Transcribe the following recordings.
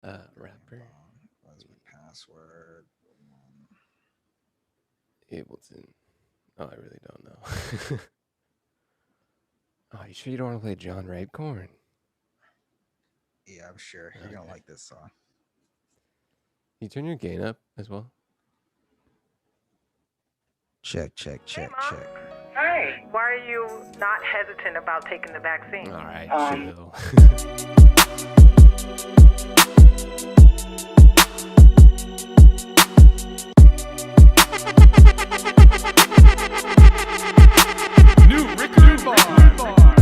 Rapper What's my password? Ableton. Oh, I really don't know. Oh, you sure you don't want to play John Redcorn? Yeah, I'm sure you're gonna Okay. like this song. You turn your gain up as well. Check, check, Hey, check, Mom. check. Hey. Why are you not hesitant about taking the vaccine? All right, chill.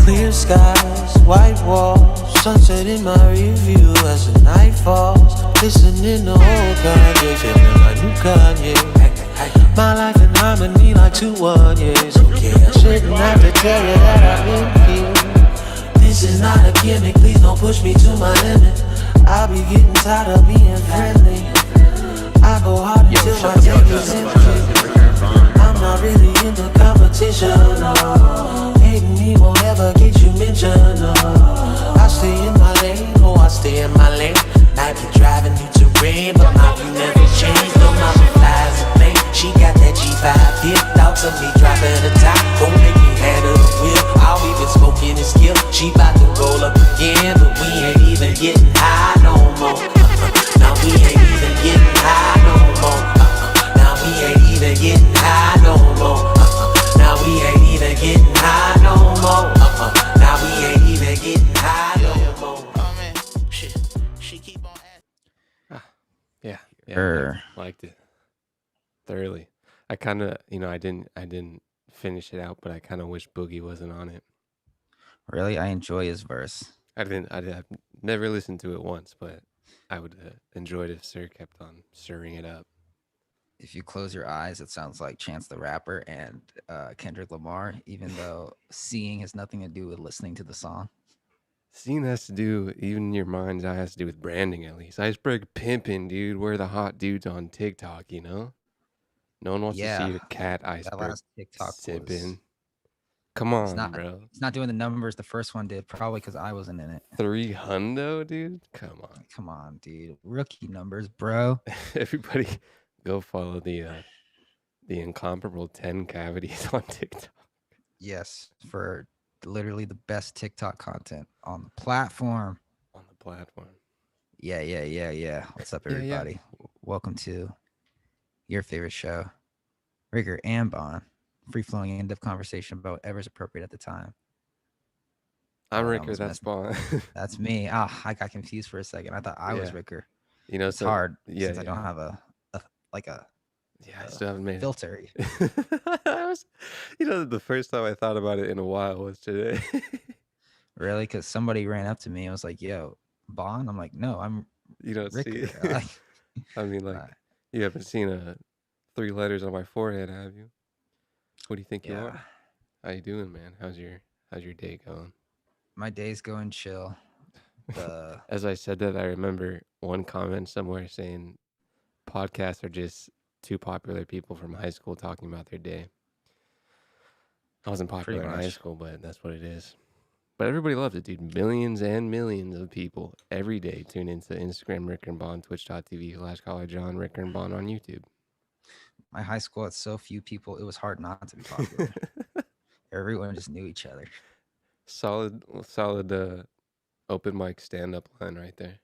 Clear skies, white walls, sunset in my review as the night falls. Listening to old Kanye, feeling like new Kanye. My life in harmony like 2-1, yeah, it's okay. I shouldn't have to tell you that I'm in here. This is not a gimmick, please don't push me to my limit. I'll be getting tired of being friendly. I go hard until my tank is empty. I'm not really into competition, no. Hating me won't ever get you mentioned, no. I stay in my lane, oh I stay in my lane. Might be driving new terrain, but my view never changed. No mama flies a plane, she got that G5 hit. Thoughts of me dropping the top, gon' make me handle the wheel. All we been smoking is skill, she bout to roll up again, but we ain't even getting high no more. Now we ain't even getting high no more. Now we ain't even getting high no more. Now we ain't even getting high no more. Now we ain't even getting high no more. Oh man, shit, she keep on Ah, yeah, Err. liked it thoroughly. I kind of, I didn't finish it out, but I kind of wish Boogie wasn't on it. Really, I enjoy his verse. I've never listened to it once, but I would enjoy it if Sir kept on stirring it up. If you close your eyes, it sounds like Chance the Rapper and Kendrick Lamar, even though seeing has nothing to do with listening to the song. Seeing has to do, even in your mind's eye, has to do with branding at least. Iceberg pimping, dude. We're the hot dudes on TikTok, you know? No one wants to see Yeah, the cat that iceberg last TikTok was. sipping. Come It's on, not. bro. It's not doing the numbers the first one did, probably because I wasn't in it. 300, dude? Come on. Come on, dude. Rookie numbers, bro. Everybody go follow the incomparable 10 cavities on TikTok. Yes, for literally the best TikTok content on the platform. On the platform. Yeah. What's up, Yeah, yeah. everybody? Welcome to your favorite show, Rigger and Bond. Free flowing end of conversation about whatever's appropriate at the time. I'm I Ricker, almost that's messed. Spawn. That's me. Ah, I got confused for a second. I thought I was Yeah. Ricker. You know, It's so, hard yeah, since I yeah. don't have a like a Yeah, I still haven't made filter. it. I was, the first time I thought about it in a while was today. Really? Because somebody ran up to me and was like, "Yo, Bond." I'm like, "No, I'm You don't see Ricker." it. I mean, Uh, like, you haven't seen 3 letters on my forehead, have you? What do you think you yeah, are? How you doing, man? How's your day going? my day's going chill. The As I said that, I remember one comment somewhere saying podcasts are just two popular people from high school talking about their day. I wasn't pretty popular in high much. school, but that's what it is. But everybody loves it, dude. Millions and millions of people every day tune into Instagram Ricker and Bond, twitch.tv/College John Ricker and Bond on YouTube. My high school had so few people; it was hard not to be popular. Everyone just knew each other. solid open mic stand up line right there.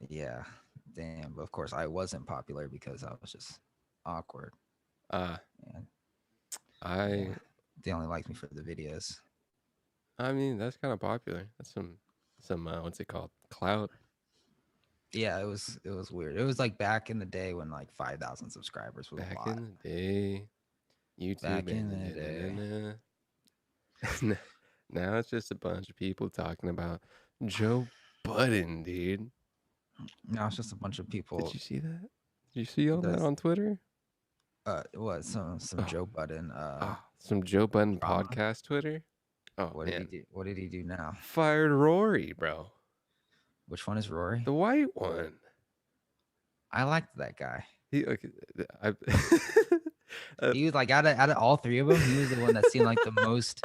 Yeah, damn. But of course, I wasn't popular because I was just awkward. Uh And I yeah, they only liked me for the videos. I mean that's kind of popular. That's some what's it called? Clout. Yeah, it was weird. It was like back in the day when like 5,000 subscribers was a Back lot. in the day, YouTube Back in the day. and now it's just a bunch of people talking about Joe Budden, dude. Now it's just a bunch of Did people. you see that? Did you see all that That's on Twitter? what some Oh, Joe Budden some Joe Budden drama. podcast Twitter. Oh What did he man, do? What did he do now? fired Rory, bro. Which one is Rory? The white one. I liked that guy. He like, I, He was like out of all three of them, he was the one that seemed like the most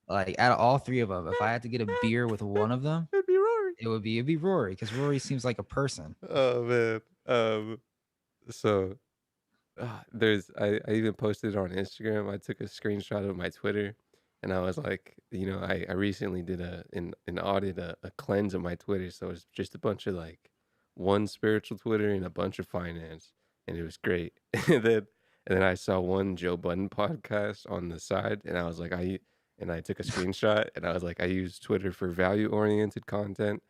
like out of all three of them. If I had to get a beer with one of them, It'd be Rory. it'd be Rory, because Rory seems like a person. Oh man. So I even posted it on Instagram. I took a screenshot of my Twitter, and I was like, I recently did an audit, a cleanse of my Twitter, so it's just a bunch of like one spiritual Twitter and a bunch of finance, and it was great. And then I saw one Joe Budden podcast on the side, and I was like, I took a screenshot, and I was like, I use Twitter for value-oriented content,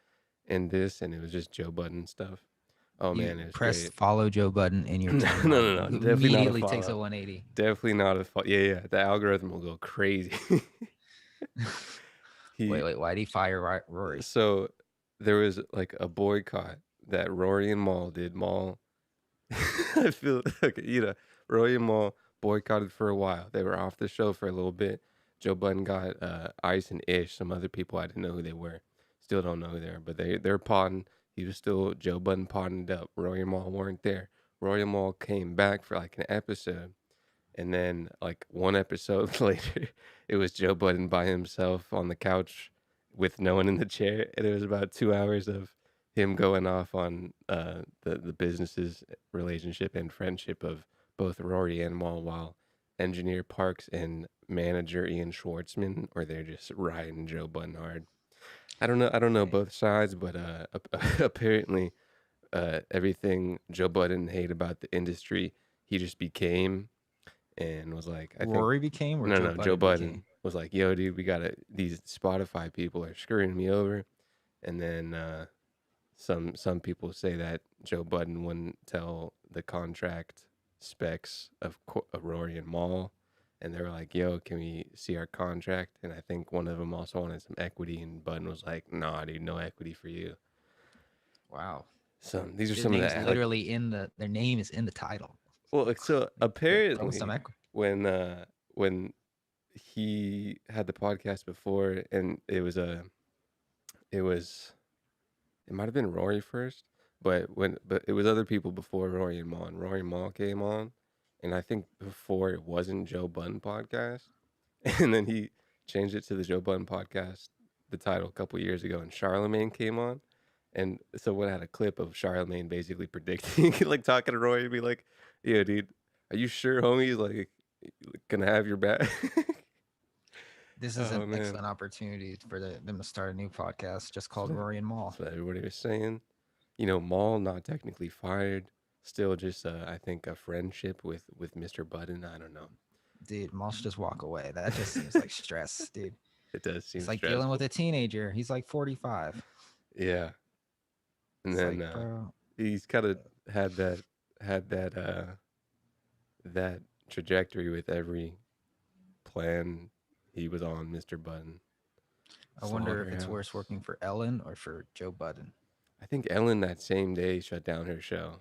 and it was just Joe Budden stuff. Oh You man, it was press great. follow Joe Budden in your No, timeline. no, It definitely not a immediately takes a follow. 180. Definitely not a fault. Yeah, the algorithm will go crazy. he Wait, why did he fire Rory? So there was like a boycott that Rory and Maul did. Maul, I feel okay, Rory and Maul boycotted for a while. They were off the show for a little bit. Joe Budden got Ice and Ish, some other people I didn't know who they were. Still don't know who they are, but they're podding. He was still Joe Budden podding it up. Rory and Maul weren't there. Rory and Maul came back for like an episode, and then like one episode later, it was Joe Budden by himself on the couch with no one in the chair, and it was about 2 hours of him going off on the business's relationship and friendship of both Rory and Maul, while engineer Parks and manager Ian Schwartzman, or they're just riding Joe Budden hard. I don't know both sides, but apparently everything Joe Budden hate about the industry, he just became, and was like, I think Rory became, or no, Joe Budden became? was like, yo, dude, these Spotify people are screwing me over. And then some people say that Joe Budden wouldn't tell the contract specs of Rory and Maul, and they were like, yo, can we see our contract? And I think one of them also wanted some equity, and Budden was like, nah, dude, no equity for you. Wow. So these are Their some of name's the literally their name is in the title. well, so Throw apparently some equity. when he had the podcast before, and it might have been Rory first, but it was other people before Rory and Maul. And Rory and Maul came on, and I think before it wasn't Joe Budden podcast, and then he changed it to the Joe Budden podcast, the title, a couple years ago, and Charlemagne came on. And so what had a clip of Charlemagne basically predicting, like talking to Rory, and be like, yeah, dude, are you sure, homie? He's like, gonna have your back. This is Oh an man, excellent opportunity for them to start a new podcast just called So- Rory and Maul. that's what everybody was saying. Maul not technically fired, still just I think a friendship with Mr. Budden. I don't know. Dude, Maul should just walk away. That just seems like stress, dude. It does seem It's like stressful. dealing with a teenager. He's like 45. Yeah, and It's then like, bro, he's kind of had that that trajectory with every plan he was on, Mr. Budden. I wonder if it's Slaughterhouse. worse working for Ellen or for Joe Budden. I think Ellen that same day shut down her show.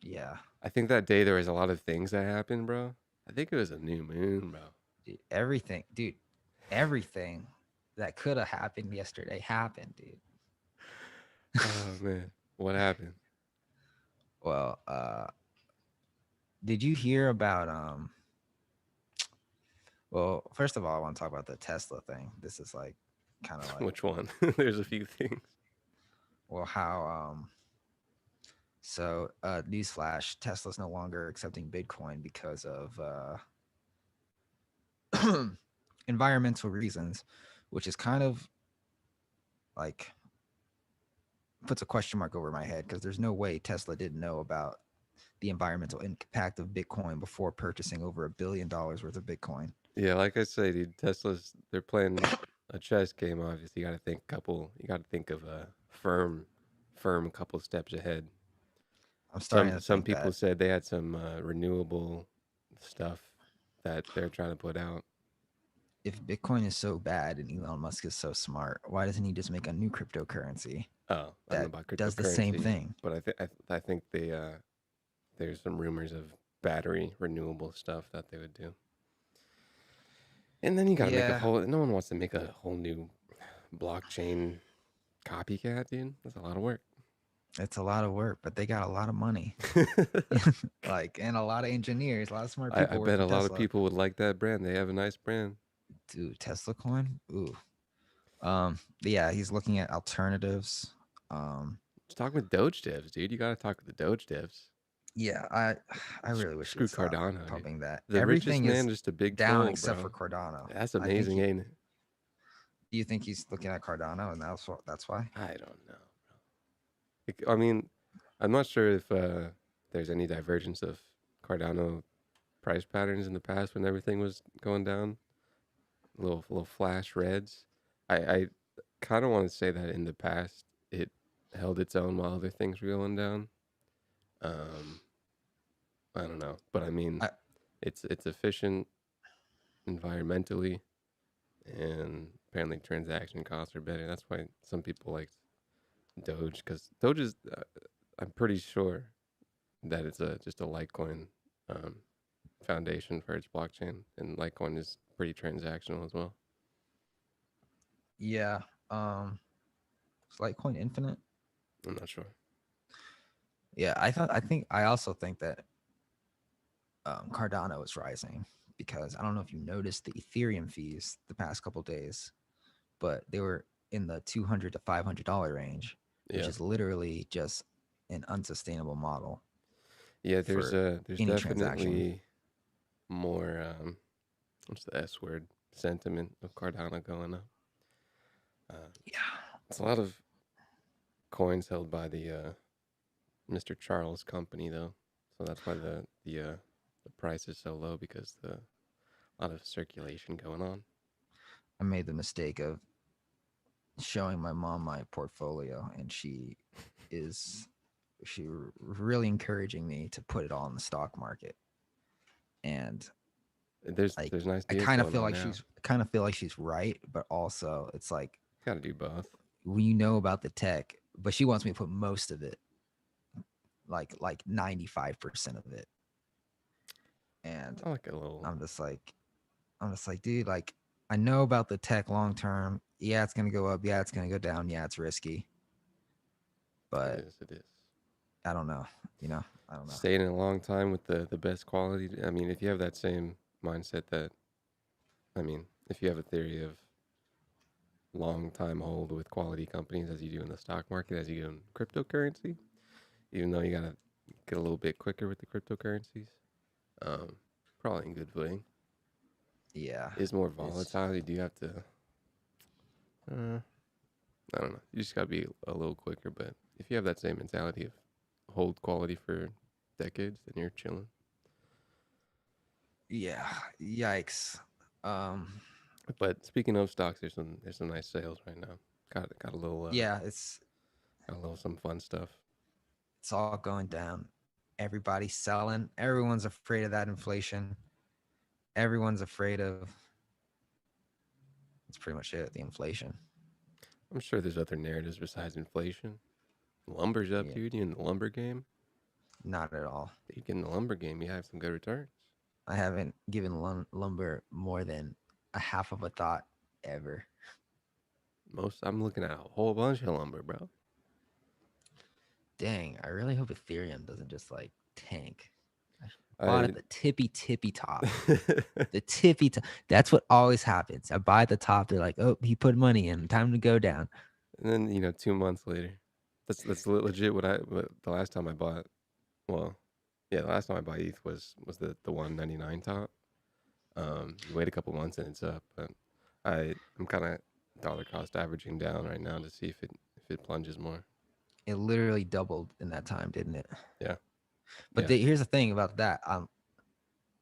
Yeah. I think that day there was a lot of things that happened, bro. I think it was a new moon, bro. Dude, everything that could have happened yesterday happened, dude. Oh man, what happened? Well, did you hear about well, first of all, I want to talk about the Tesla thing. This is like kind of like Which one? There's a few things. well, how so newsflash, Tesla's no longer accepting Bitcoin because of environmental reasons, which is kind of like puts a question mark over my head, because there's no way Tesla didn't know about the environmental impact of Bitcoin before purchasing over $1 billion worth of Bitcoin. Yeah, like I say, dude, they're playing a chess game. Obviously, you got to think of a firm couple steps ahead. I'm starting to Some think people that said they had some renewable stuff that they're trying to put out. if Bitcoin is so bad and Elon Musk is so smart, why doesn't he just make a new cryptocurrency Oh, I don't know that about does the same cryptocurrency, thing? but I think there's some rumors of battery renewable stuff that they would do. And then you got to make a Yeah. whole. No one wants to make a whole new blockchain copycat, dude. That's a lot of work. It's a lot of work, but they got a lot of money, like, and a lot of engineers, a lot of smart I people. bet a work lot for of Tesla. people would like that brand. They have a nice brand. Dude, Tesla coin. Ooh. Yeah, he's looking at alternatives. Um, Just talk with Doge devs, dude. You gotta talk with the Doge devs. yeah, I really wish he Screw would stop Cardano, dude. pumping that. The richest Everything man, is just a big down troll, except for bro. Cardano. That's I think amazing, ain't it? do you think he's looking at Cardano and that's why? I don't know, bro. I mean, I'm not sure if there's any divergence of Cardano price patterns in the past when everything was going down. Little flash reds. I kind of want to say that in the past it held its own while other things were going down. Um, I don't know, but I mean, I, it's efficient environmentally, and apparently transaction costs are better. That's why some people like Doge, because Doge is, I'm pretty sure that it's just a Litecoin um, foundation for its blockchain, and Litecoin is pretty transactional as well. yeah. Is Litecoin infinite? I'm not sure. Yeah, I also think that Cardano is rising because I don't know if you noticed the Ethereum fees the past couple days, but they were in the $200 to $500 range, which Yeah, is literally just an unsustainable model yeah. There's for there's any transaction. definitely more what's the S word, sentiment of Cardano going up. Yeah. It's a lot of coins held by the Mr. Charles company though, so that's why the price is so low, because the a lot of circulation going on. I made the mistake of showing my mom my portfolio, and is really encouraging me to put it all in the stock market. And There's like there's nice I deals kind of going feel on like now. she's right, but also it's like Got to do both. when you know about the tech, but she wants me to put most of it, like 95% of it. And I like a little. I'm just like, dude, like I know about the tech long term. Yeah, it's gonna go up. Yeah, it's gonna go down. Yeah, it's risky. But It is. I don't know. I don't know. Staying in a long time with the best quality. I mean, if you have that same mindset that, I mean, if you have a theory of long time hold with quality companies as you do in the stock market, as you do in cryptocurrency, even though you gotta get a little bit quicker with the cryptocurrencies, um, probably in good footing. Yeah. Is more It's volatile. You do have to. I don't know. You just gotta be a little quicker. But if you have that same mentality of hold quality for decades, then you're chilling. yeah. Yikes. Um But speaking of stocks, there's some nice sales right now. Got a little yeah, it's some fun stuff. all going down. Everybody's selling. Everyone's afraid of that inflation. Everyone's afraid of that's pretty much it, the inflation. I'm sure there's other narratives besides inflation. Lumber's up, Yeah, dude. You in the lumber game? not at all. You get in the lumber game, you have some good returns. I haven't given lumber more than a half of a thought ever. I'm looking at a whole bunch of lumber, bro. Dang, I really hope Ethereum doesn't just like tank. I bought I at the tippy top. The tippy top. That's what always happens. I buy at the top. They're like, oh, he put money in. Time to go down. And then 2 months later, that's legit. What the last time I bought, well, yeah, the last time I bought ETH was the 199 top. You wait a couple months and it's up, but I'm kind of dollar cost averaging down right now to see if it plunges more. It literally doubled in that time, didn't it? Yeah. But Yeah. here's the thing about that.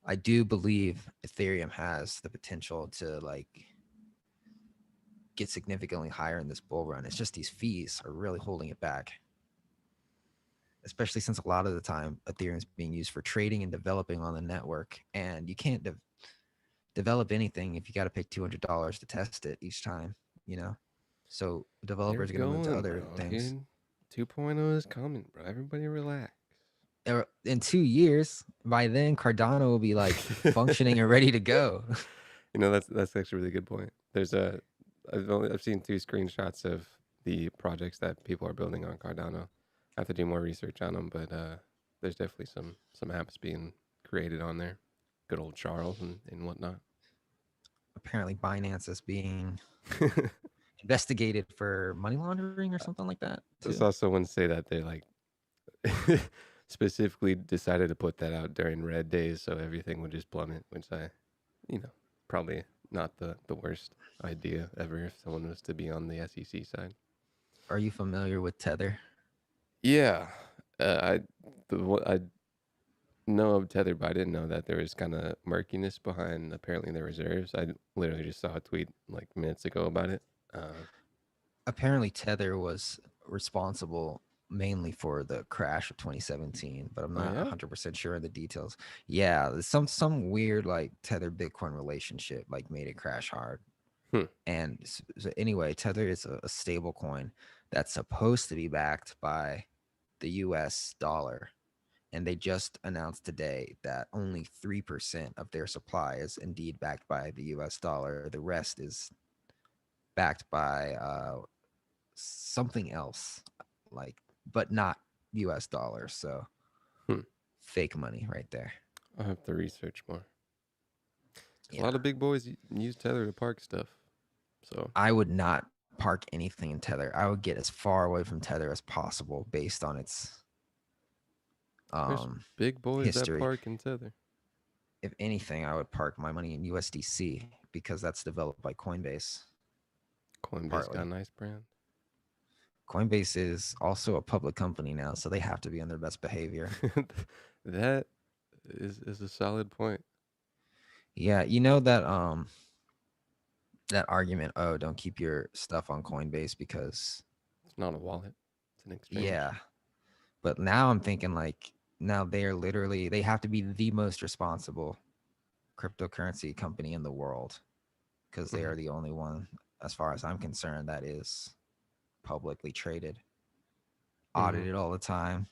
I do believe Ethereum has the potential to like get significantly higher in this bull run. It's just these fees are really holding it back. Especially since a lot of the time Ethereum is being used for trading and developing on the network, and you can't develop anything if you got to pay $200 to test it each time. So developers are going to move to other things. Dude. 2.0 is coming, bro. Everybody relax. In 2 years, by then Cardano will be like functioning and ready to go. That's actually a really good point. I've seen 2 screenshots of the projects that people are building on Cardano. I have to do more research on them, but there's definitely some apps being created on there. Good old Charles and whatnot. Apparently Binance is being investigated for money laundering or something like that This too. also wouldn't say that they like specifically decided to put that out during red days so everything would just plummet, which probably not the worst idea ever if someone was to be on the SEC side. Are you familiar with Tether? Yeah, I know of Tether, but I didn't know that there was kind of murkiness behind apparently the reserves. I literally just saw a tweet like minutes ago about it. Apparently Tether was responsible mainly for the crash of 2017, but I'm Oh not yeah, 100% sure of the details. Yeah, there's some weird like Tether Bitcoin relationship like made it crash hard. Hmm. And so anyway, Tether is a stable coin that's supposed to be backed by the US dollar. And they just announced today that only 3% of their supply is indeed backed by the US dollar. The rest is backed by something else, like, but not US dollars. So Hmm. fake money right there. I'll have to research more. A Yeah. lot of big boys use Tether to park stuff, so I would not park anything in Tether. I would get as far away from Tether as possible based on its there's big boys that history. park in Tether. If anything, I would park my money in USDC because that's developed by Coinbase. Coinbase got a Partly. nice brand. Coinbase is also a public company now, so they have to be on their best behavior. That is a solid point. Yeah, that argument, oh, don't keep your stuff on Coinbase because It's not a wallet; it's an exchange. yeah. But now I'm thinking like now they have to be the most responsible cryptocurrency company in the world because they are the only one, as far as I'm concerned, that is publicly traded, audited all the time.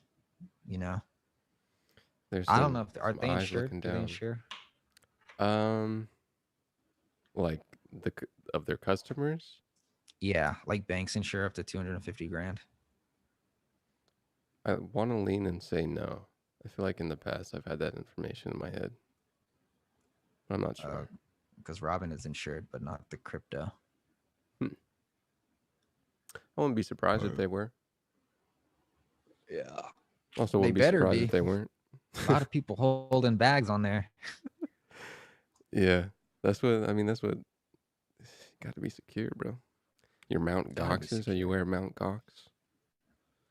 There's I don't know if are some they eyes insured? looking Do they down. insure? Like of their customers. Yeah, like banks insure up to 250 grand. I want to lean and say no. I feel like in the past I've had that information in my head, but I'm not sure. Because Robin is insured, but not the crypto. I wouldn't be surprised if they were. Yeah. Also, They wouldn't be better surprised be. if they weren't. A lot of people holding bags on there. Yeah, that's what I mean. That's what got to be secure, bro. Your Mount Gotta be Goxes, or you wear Mount Gox?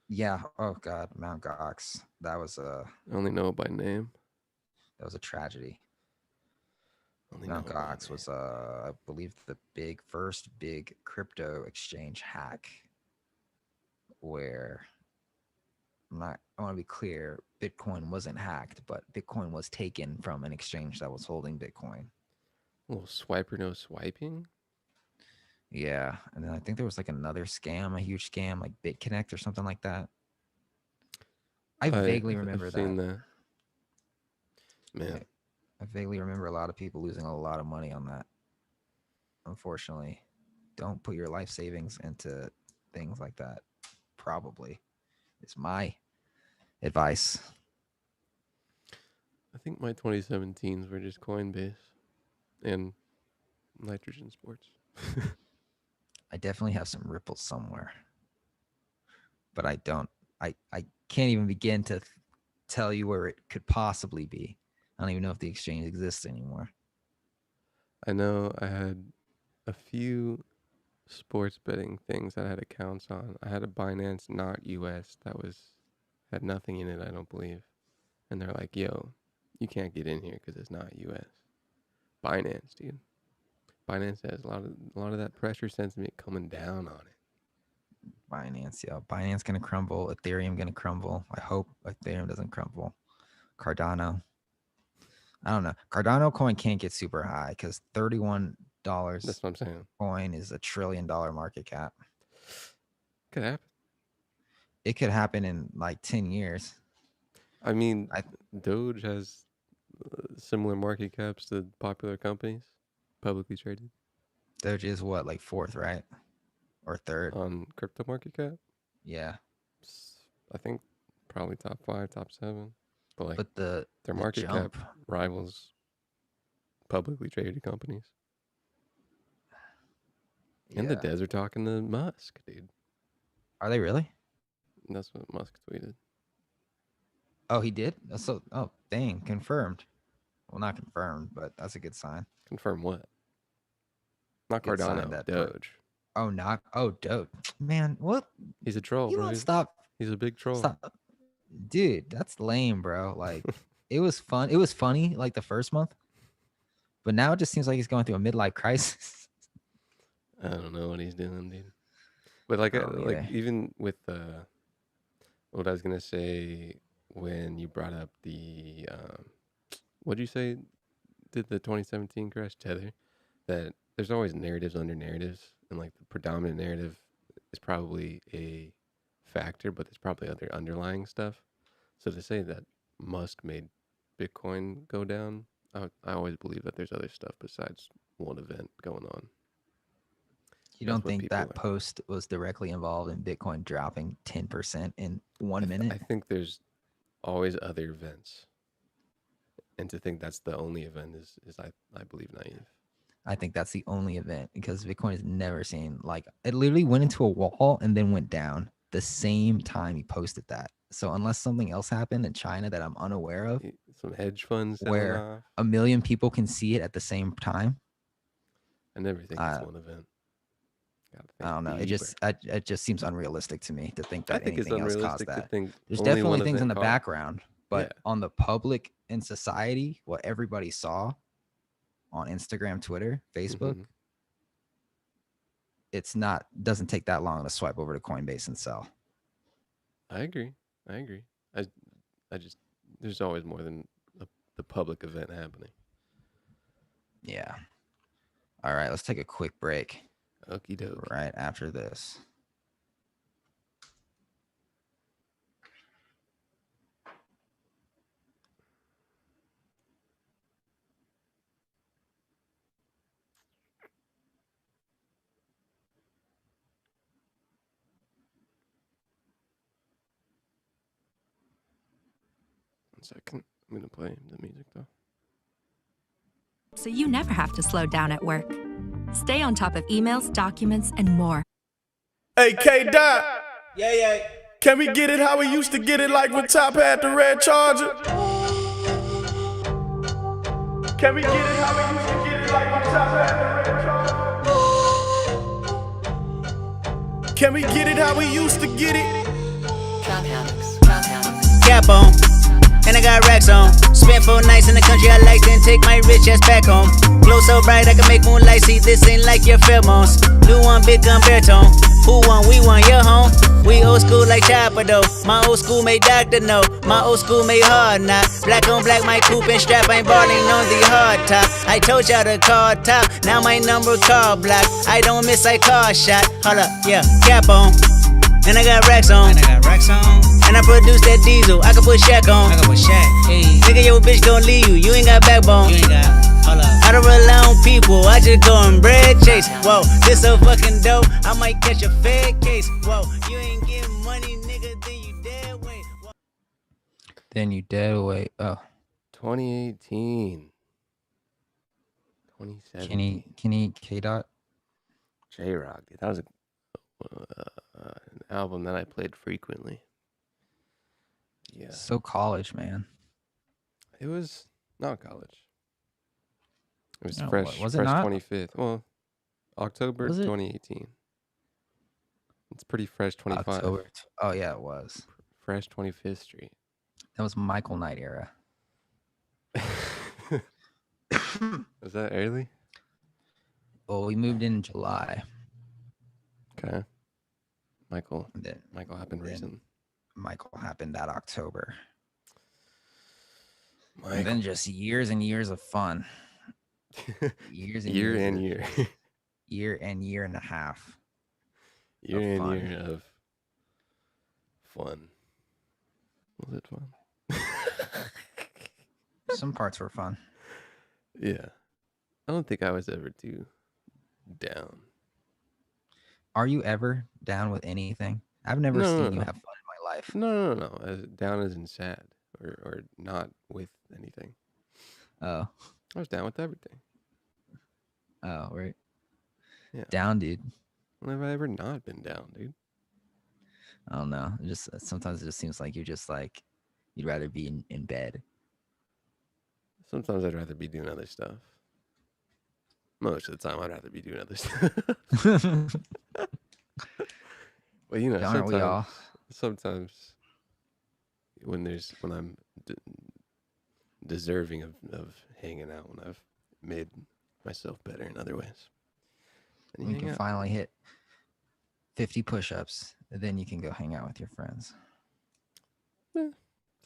Yeah. Oh God, Mount Gox. That was I only know it by name. a tragedy. Only Mount know it by Gox name. was I believe the first big crypto exchange hack where I want to be clear, Bitcoin wasn't hacked, but Bitcoin was taken from an exchange that was holding Bitcoin. A little swiper no swiping. Yeah, and then I think there was like another scam, a huge scam, like BitConnect or something like that. I vaguely remember I've that. seen that. Man, I vaguely remember a lot of people losing a lot of money on that. Unfortunately, don't put your life savings into things like that. Probably, it's my advice. I think my 2017s were just Coinbase and Nitrogen Sports. I definitely have some ripples somewhere, but I don't. I can't even begin to tell you where it could possibly be. I don't even know if the exchange exists anymore. I know I had a few sports betting things that I had accounts on. I had a Binance not US that had nothing in it, I don't believe. And they're like, "Yo, you can't get in here because it's not US." Binance, dude. Binance has a lot of that pressure sentiment coming down on it. Binance, yeah. Binance gonna crumble. Ethereum gonna crumble. I hope Ethereum doesn't crumble. Cardano. I don't know. Cardano coin can't get super high because $31 That's what I'm saying. coin is $1 trillion market cap. Could happen. It could happen in like 10 years. I mean, Doge has similar market caps to popular companies, publicly traded. Doge is what, like fourth, right? Or third? On crypto market cap? Yeah. I think probably top 5, top 7. But like But their market cap rivals publicly traded companies. And the Yeah. Dez are talking to Musk, dude. Are they really? That's what Musk tweeted. Oh, he did. So, oh, dang, confirmed. Well, not confirmed, but that's a good sign. Confirm what? Not Good sign Cardano. that Doge. Oh, not. Oh, dope. Man, what? He's a troll, You bro. don't stop. He's a big troll. Stop, dude. That's lame, bro. Like, it was fun. It was funny, like the first month, but now it just seems like he's going through a midlife crisis. I don't know what he's doing, dude. But like, I don't either. even with what I was gonna say when you brought up the what'd you say? Did the 2017 crash Tether? That there's always narratives under narratives, and like the predominant narrative is probably a factor, but there's probably other underlying stuff. So to say that Musk made Bitcoin go down, I always believe that there's other stuff besides one event going on. You That's don't what think people that like. post was directly involved in Bitcoin dropping 10% in 1 minute? I think there's always other events, and to think that's the only event is I believe naive. I think that's the only event because Bitcoin has never seen like it literally went into a wall and then went down the same time he posted that. So unless something else happened in China that I'm unaware of, Some hedge funds selling where off. 1 million people can see it at the same time, I never think it's one event. I don't know. It just seems unrealistic to me to think I that think it's anything else caused unrealistic to that. think There's only definitely one things in event the caused- background, but Yeah. on the public in society, what everybody saw on Instagram, Twitter, Facebook, Mhm. it's not doesn't take that long to swipe over to Coinbase and sell. I agree. I just there's always more than the public event happening. Yeah. All right, let's take a quick break Okie doke. right after this. One second. I'm gonna play the music though. So you never have to slow down at work. Stay on top of emails, documents, and more. Hey, K-Dot. Yeah. Can we get it how we used to get it, like when Top had the red Charger? Can we get it how we used to get it, like when Top had the red Charger? Can we get it how we used to get it? Cap on, and I got racks on. Spent 4 nights in the country I like, then take my rich ass back home. Glow so bright I can make moonlight see. This ain't like your pheromones. New one, big gun baritone. Who won? We won. Your home. We old school like Chopper though. My old school made Dr. No. My old school made hard knock. Black on black, my coupe and strap. I ain't balling on the hard top. I told y'all to call top. Now my number call block. I don't miss, I call shot. Hold up, yeah, cap on. And I got racks on. And I produce that diesel. I can put Shaq on. Hey. Nigga, your bitch gon' leave you. You ain't got backbone. I don't rely on people. I just go and bread chase. Whoa, this so fucking dope. I might catch a fed case. Whoa, you ain't getting money, nigga. Then you dead weight. Then you dead away. Oh, 2018. 2017. Kenny K-Dot. J-Rock, dude. That was an album that I played frequently. Yeah. So college, man. It was not college. It was No, fresh. was it fresh not? 25th. Well, October Was it? 2018. It's pretty fresh 25. October. Oh yeah, it was. Fresh 25th Street. That was Michael Knight era. Was that early? Well, we moved in July. Okay. Michael And then happened then recent. Michael happened that October. Michael. And then just years and years of fun. Years and year years and of- year. year and a half. Year Of and fun. year of fun. Was it fun? Some parts were fun. Yeah. I don't think I was ever too down. Are you ever down with anything? I've never No, seen you no. have fun in my life. No. As down as in sad or not with anything. Oh, I was down with everything. oh, right. Yeah. Down, dude. When have I ever not been down, dude? I don't know. Sometimes it just seems like you're just like you'd rather be in bed. Sometimes I'd rather be doing other stuff. Most of the time, I'd rather be doing other stuff. But you know, Aren't we all? sometimes when I'm deserving of hanging out, when I've made myself better in other ways, and You hang can out. finally hit 50 push-ups, then you can go hang out with your friends. So,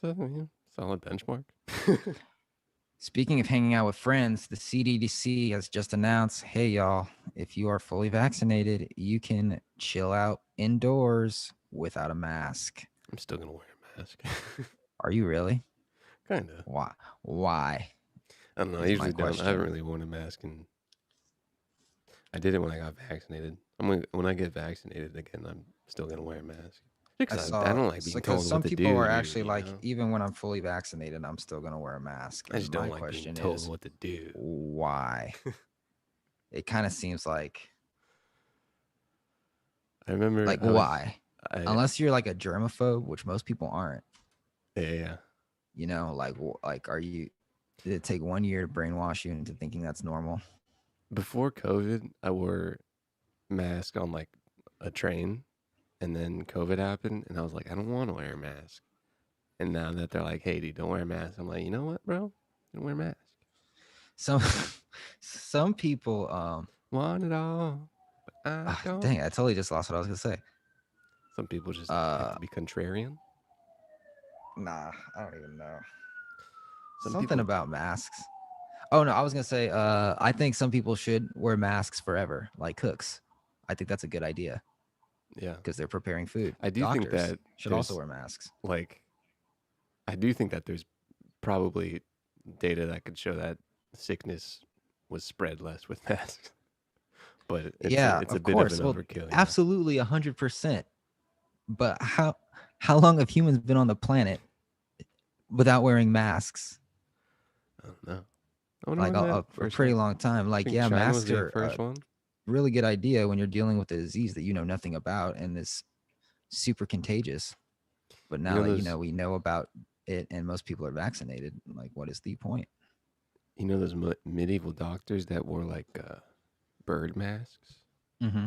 yeah, solid benchmark. Speaking of hanging out with friends, the CDC has just announced, hey, y'all, if you are fully vaccinated, you can chill out indoors without a mask. I'm still gonna wear a mask. Are you really? Kind of. Why? I don't know. I is my usually don't. I question. haven't really worn a mask, and I did it when I got vaccinated. When I get vaccinated again, I'm still gonna wear a mask. Because I don't like being told some what to do. people are dude, actually you like, know? even when I'm fully vaccinated, I'm still gonna wear a mask. I just And don't my like being question told is, what to do. why? It kind of seems like I remember. why? I, Unless you're like a germaphobe, which most people aren't. yeah. You know, like are you? Did it take 1 year to brainwash you into thinking that's normal? Before COVID, I wore mask on like a train, and then COVID happened, and I was like, I don't want to wear a mask. And now that they're like, hey, dude, don't wear a mask, I'm like, you know what, bro? Don't wear a mask. Some people Want it all, but I don't. dang, I totally just lost what I was gonna say. Some people just like to be contrarian. Nah, I don't even know. Some Something people, about masks. Oh no, I was gonna say I think some people should wear masks forever, like cooks. I think that's a good idea yeah. because they're preparing food. I do Doctors think that should also there's- wear masks. Like, I do think that there's probably data that could show that sickness was spread less with masks. But it's a of bit course. of an Well, overkill. absolutely 100%. But how long have humans been on the planet without wearing masks? I don't know. I wonder Like when that a first pretty one- long time. I Like, think yeah, China was masks the are first a one. really good idea when you're dealing with a disease that you know nothing about and is super contagious. But now that we know about it and most people are vaccinated, like, what is the point? You know those medieval doctors that wore like bird masks? Mm-hmm.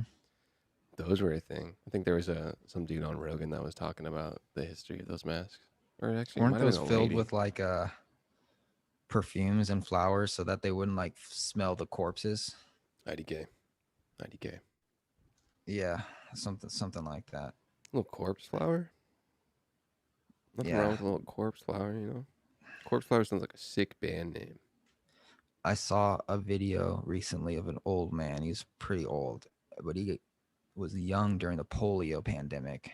Those were a thing. I think there was some dude on Rogan that was talking about the history of those masks. Or actually, it Weren't might have those been a filled lady. with like perfumes and flowers so that they wouldn't like smell the corpses? IDK. Yeah, something like that. Little corpse flower. Nothing wrong with a little corpse flower, you know. Corpse flower sounds like a sick band name. I saw a video recently of an old man. He's pretty old, but he was young during the polio pandemic.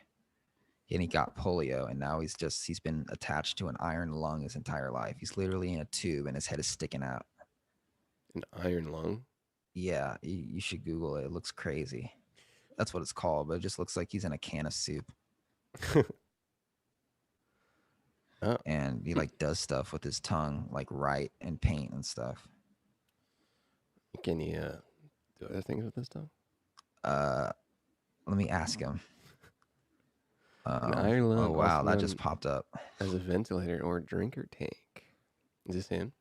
And he got polio, and now he's been attached to an iron lung his entire life. He's literally in a tube and his head is sticking out. An iron lung? Yeah, you should Google it. It looks crazy. That's what it's called, but it just looks like he's in a can of soup. Oh. And he like does stuff with his tongue, like write and paint and stuff. Can you do other things with this stuff? Let me ask him. An iron lung. Oh wow, also that just known popped up. as a ventilator or drinker tank. Is this him?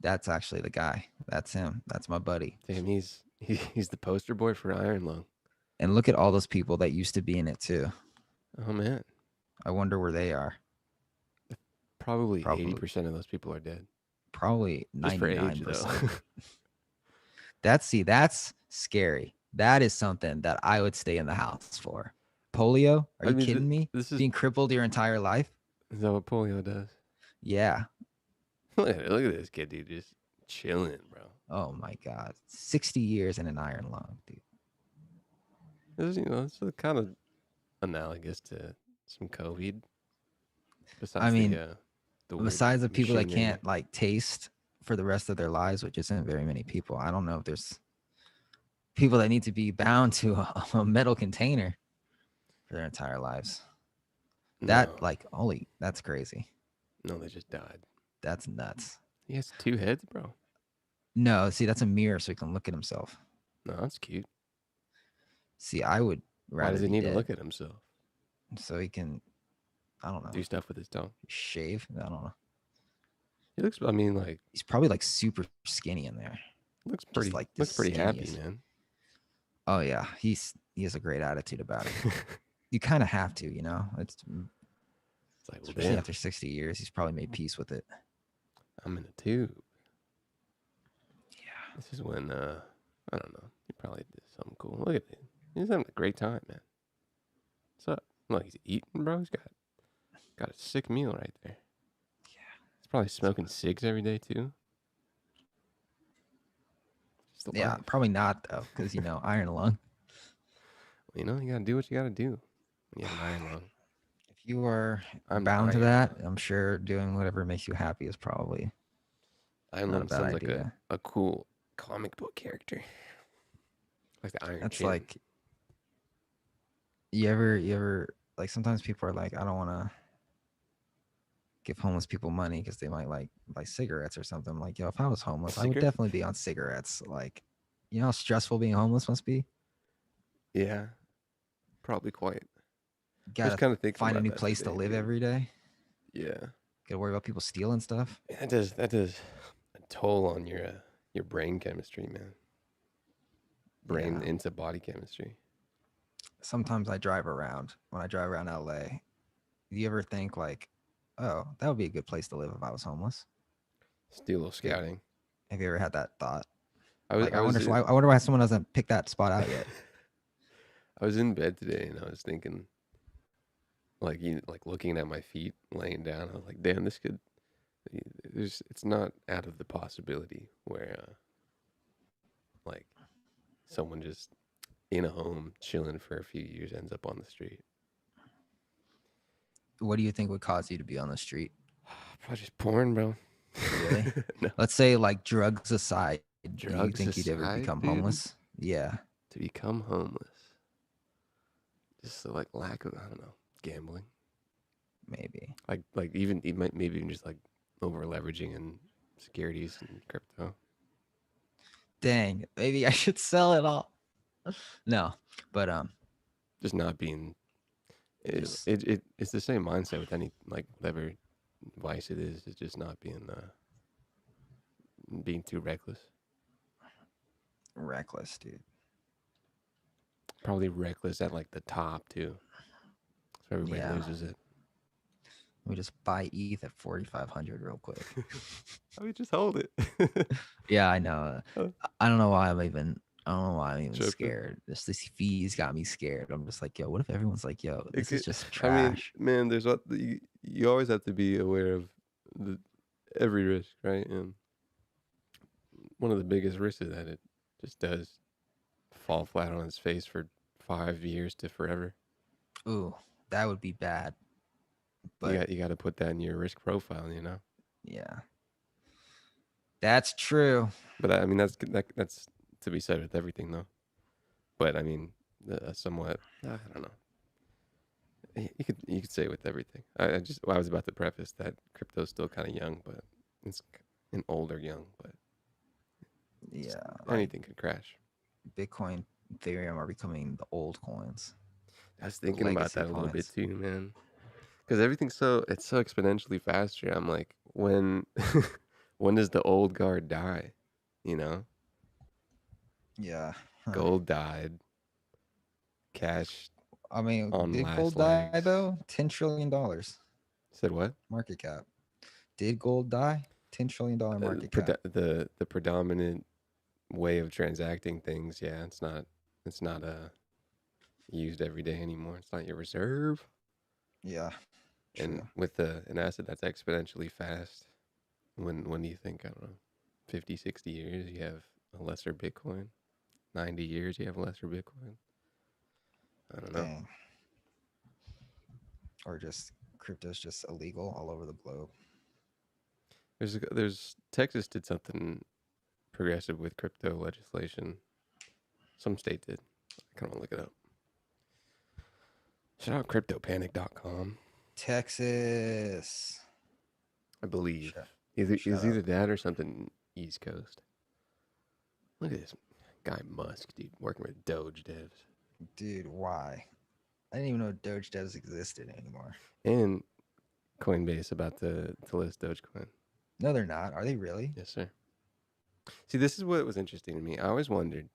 That's actually the guy. That's him. That's my buddy. Damn, he's the poster boy for iron lung. And look at all those people that used to be in it too. Oh man. I wonder where they are. Probably 80% of those people are dead. Probably Just for age, 99%. though. That's scary. That is something that I would stay in the house for. Polio? Are you kidding me? This is Being crippled your entire life? Is that what polio does? Yeah. Look at this kid, dude, just chilling, bro. Oh my God. 60 years in an iron lung, dude. This is, it's kind of analogous to some COVID. Besides I mean, the weird besides the people that machinery. can't like taste for the rest of their lives, which isn't very many people, I don't know if there's people that need to be bound to a metal container for their entire lives. That that's crazy. No, they just died. That's nuts. He has 2 heads, bro. No, see, that's a mirror so he can look at himself. No, that's cute. See, I would Why rather does he be need dead to look at himself? so he can, I don't know, Do stuff with his tongue. shave. I don't know. He looks. I mean, like, He's probably like super skinny in there. looks Just pretty. like the Looks pretty happy, skinniest. man. Oh yeah, he has a great attitude about it. You kind of have to, you know. It's It's like, well, especially damn, after 60 years, he's probably made peace with it. I'm in a tube. Yeah. This is when I don't know. He probably did something cool. Look at it. He's having a great time, man. What's up? Look, he's eating, bro. He's got a sick meal right there. Yeah. He's probably smoking cigs every day too. Just the Yeah, life. probably not though, because iron lung. You know, you gotta do what you gotta do when you have an iron lung. If you are I'm bound to iron that, I'm sure doing whatever makes you happy is probably Iron not a Lung bad sounds like idea. a cool comic book character. Like the Iron That's Chin. like you ever like sometimes people are like, I don't want to give homeless people money because they might like buy cigarettes or something. I'm like, yo, if I was homeless, I would Cigarettes? definitely be on cigarettes. Like, you know how stressful being homeless must be? Yeah. Probably quite. You I was gotta kind of thinking find a about new that place to today, live dude. every day. Yeah. Gotta worry about people stealing stuff. That does a toll on your brain chemistry, man. Brain Yeah. into body chemistry. Sometimes I drive around when I drive around LA. Do you ever think like, oh, that would be a good place to live if I was homeless? Just do a little scouting. Have you ever had that thought? I was Like, I was I wonder why someone hasn't picked that spot out yet. I was in bed today and I was thinking, like looking at my feet laying down. I was like, damn, this could. It's not out of the possibility where, like, someone just in a home chilling for a few years ends up on the street. What do you think would cause you to be on the street? Probably just porn, bro. Really? No. Let's say like drugs aside, do you Drugs think you'd ever aside, become dude? homeless? Yeah. To become homeless. Just the, like, lack of, I don't know, gambling. Maybe. Like even maybe even just like over leveraging and securities and crypto. Dang, maybe I should sell it all. No, but Just not being. Just- It's the same mindset with any, like, whatever vice it is. It's just not being too reckless. reckless, dude. Probably reckless at like the top too. So everybody Yeah. loses it. Let me just buy ETH at 4,500 real quick. I mean, just hold it. Yeah, I know. Oh. I don't know why I'm even. I don't know why I'm even Tripping. scared. Just these fees got me scared. I'm just like, yo, what if everyone's like, yo, It this is could- just I mean, trash? man, there's what you always have to be aware of every risk, right? And one of the biggest risks is that it just does fall flat on its face for 5 years to forever. Ooh, that would be bad. But You got to put that in your risk profile, you know. yeah, that's true. But I mean, that's to be said with everything, though. But I mean, somewhat, I don't know. You could say with everything. I was about to preface that crypto's still kind of young, but it's an older young, but Yeah, like anything could crash. Bitcoin, Ethereum are becoming the old coins. I was thinking about legacy that a little bit coins. too, man. Because everything's so exponentially faster. I'm like, when does the old guard die? You know, Yeah. Huh. gold died, cash I mean, on did last gold die legs. though? $10 trillion said what? market cap. Did gold die? $10 trillion market cap. The predominant way of transacting things, yeah, it's not used every day anymore. It's not your reserve. Yeah. And True. with an asset that's exponentially fast, when do you think, I don't know, 50, 60 years you have a lesser Bitcoin? 90 years you have a lesser Bitcoin? I don't know. Dang. Or just crypto's just illegal all over the globe. There's Texas did something progressive with crypto legislation. Some state did. I kind of look it up. Shout out CryptoPanic.com. Texas. I believe. Shout- It's shout either that or something East Coast. Look at this guy Musk, dude, working with Doge devs. Dude, why? I didn't even know Doge devs existed anymore. And Coinbase about to list Dogecoin. No, they're not. Are they really? Yes, sir. See, this is what was interesting to me. I always wondered.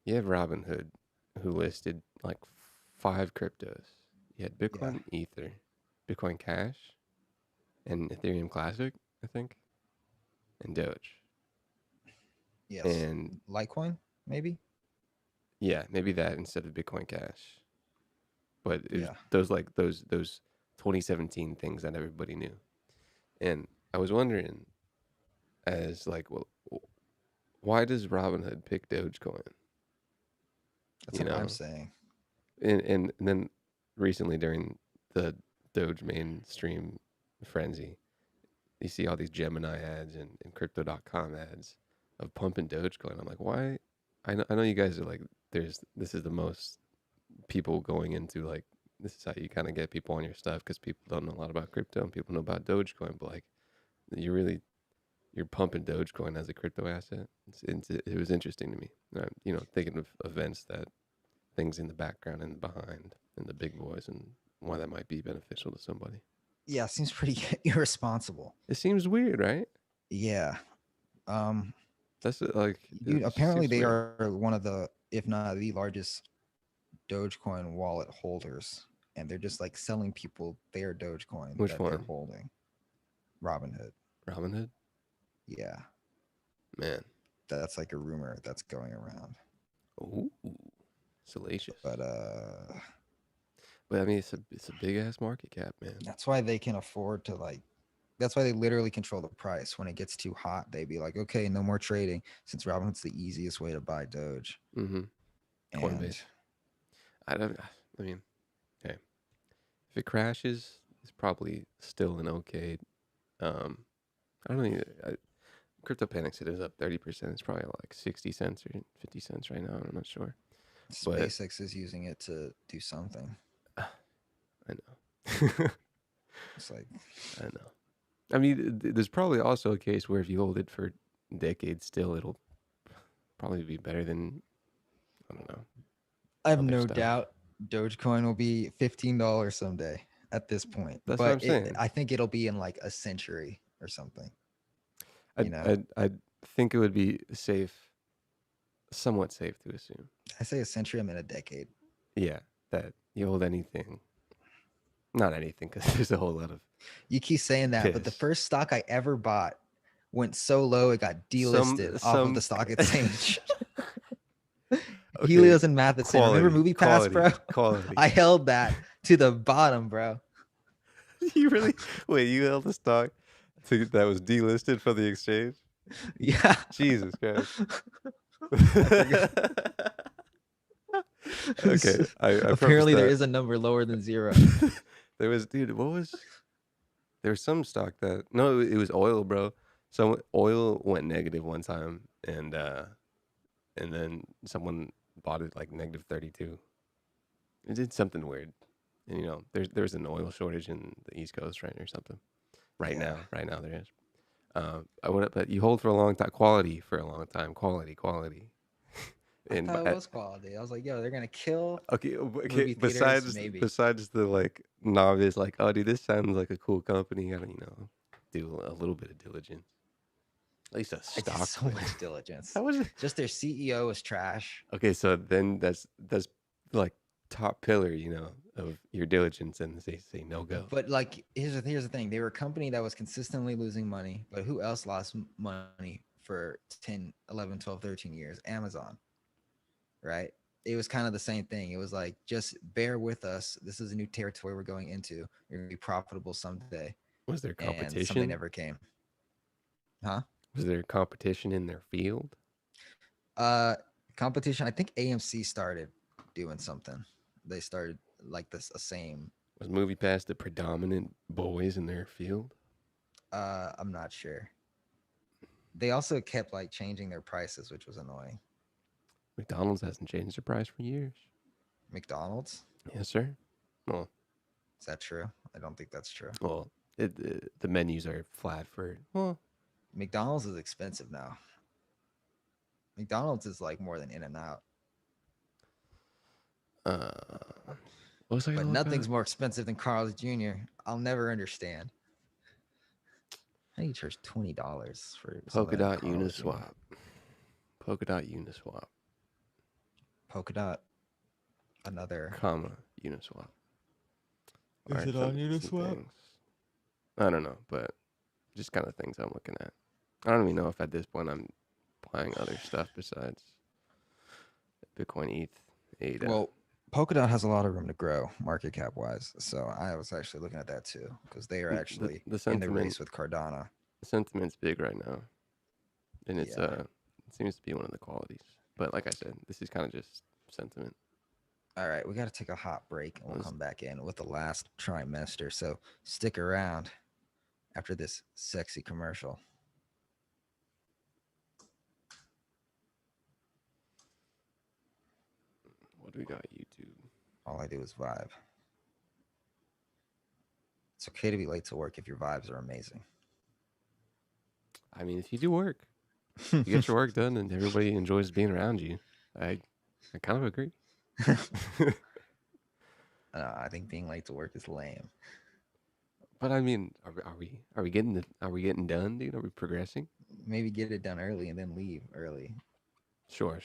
You have Robinhood, who listed like 5 cryptos. You had Bitcoin, Ether, Bitcoin Cash, and Ethereum Classic, I think, and Doge. Yes. And Litecoin, maybe? yeah, maybe that instead of Bitcoin Cash. But it was Yeah. those 2017 things that everybody knew. And I was wondering, as like, well, why does Robinhood pick Dogecoin? That's You what I'm know, saying. and then recently during the Doge mainstream frenzy, you see all these Gemini ads and Crypto.com ads of pumping Dogecoin. I'm like, why? I know you guys are like, this is the most people going into, like, this is how you kind of get people on your stuff because people don't know a lot about crypto and people know about Dogecoin, but like, you're pumping Dogecoin as a crypto asset. It was interesting to me. Thinking of events, that things in the background and behind and the big boys, and why that might be beneficial to somebody. Yeah, seems pretty irresponsible. It seems weird, right? Yeah. That's like, Dude, it apparently seems they weird. are one of the, if not the largest Dogecoin wallet holders. And they're just like selling people their Dogecoin Which that they're one? holding. Robinhood. Robinhood? Yeah. Man. That's like a rumor that's going around. Ooh, salacious. But I mean, it's a big ass market cap, man. that's why they can afford to, like, that's why they literally control the price. When it gets too hot, they be like, okay, no more trading, since Robinhood's the easiest way to buy Doge. Mm-hmm. And Coinbase. I mean, hey, if it crashes, it's probably still an okay. I don't know. Crypto Panic said it was up 30%. It's probably like 60 cents or 50 cents right now. I'm not sure. But SpaceX is using it to do something. I know. It's like, I know. I mean, there's probably also a case where if you hold it for decades still, it'll probably be better than, I don't know. I have other no stuff. doubt Dogecoin will be $15 someday at this point. That's what I'm But saying. I think it'll be in like a century or something. I think it would be somewhat safe to assume. I say a century, I'm in a decade. Yeah, that you hold anything. Not anything, because there's a whole lot of. You keep saying that, but the first stock I ever bought went so low it got delisted off of the stock exchange. Helios and Matheson. Remember MoviePass, bro? Quality. I held that to the bottom, bro. You really? Wait, you held a stock that was delisted from the exchange? Yeah. Jesus Christ. Okay. I Apparently there is a number lower than 0. There was, dude, there was some stock that, no, it was oil, bro. So oil went negative one time, and then someone bought it like negative 32. It did something weird. And there's an oil shortage in the East Coast, right, or something. Right now there is. I went up, but you hold for a long time, quality for a long time, quality. And I thought it was quality. I was like, yo, they're gonna kill. Okay, movie besides theaters, maybe. besides the like novice, like, oh, dude, this sounds like a cool company. You gotta, do a little bit of diligence. At least a I did stock. so much diligence. How was it? Just their CEO was trash. Okay, so then that's like top pillar, of your diligence, and they say no go. But like, here's the thing: they were a company that was consistently losing money. But who else lost money for 10, 11, 12, 13 years? Amazon, right? It was kind of the same thing. It was like, just bear with us. This is a new territory we're going into. You're gonna be profitable someday. Was there competition? And something never came. Huh? Was there competition in their field? Competition. I think AMC started doing something. They started like this same. Was MoviePass the predominant boys in their field? I'm not sure. They also kept like changing their prices, which was annoying. McDonald's hasn't changed their price for years. McDonald's? Yes, sir. Well, is that true? I don't think that's true. Well, the menus are flat for, well, McDonald's is expensive now. McDonald's is like more than In-N-Out, What was I but gonna look nothing's up? more expensive than Carl's Jr. I'll never understand. How do you charge $20 for something at Polkadot Carl's Jr.? Uniswap. Polkadot Uniswap, Polkadot, another. comma Uniswap. Is Alright, it so on some Uniswap? things. I don't know, but just kind of things I'm looking at. I don't even know if at this point I'm buying other stuff besides Bitcoin, ETH, ADA. Well, Polkadot has a lot of room to grow market cap wise. So I was actually looking at that too because they are The- actually the in the sentiment- race with Cardano. The sentiment's big right now, and it's Yeah. it seems to be one of the qualities. But like I said, this is kind of just sentiment. All right, we got to take a hot break and we'll Let's- come back in with the last trimester. So stick around after this sexy commercial. What do we got? YouTube. All I do is vibe. It's okay to be late to work if your vibes are amazing. I mean, if you do work, you get your work done, and everybody enjoys being around you. I kind of agree. I think being late to work is lame. But I mean, are we getting done, dude? Are we progressing? Maybe get it done early and then leave early. Sure.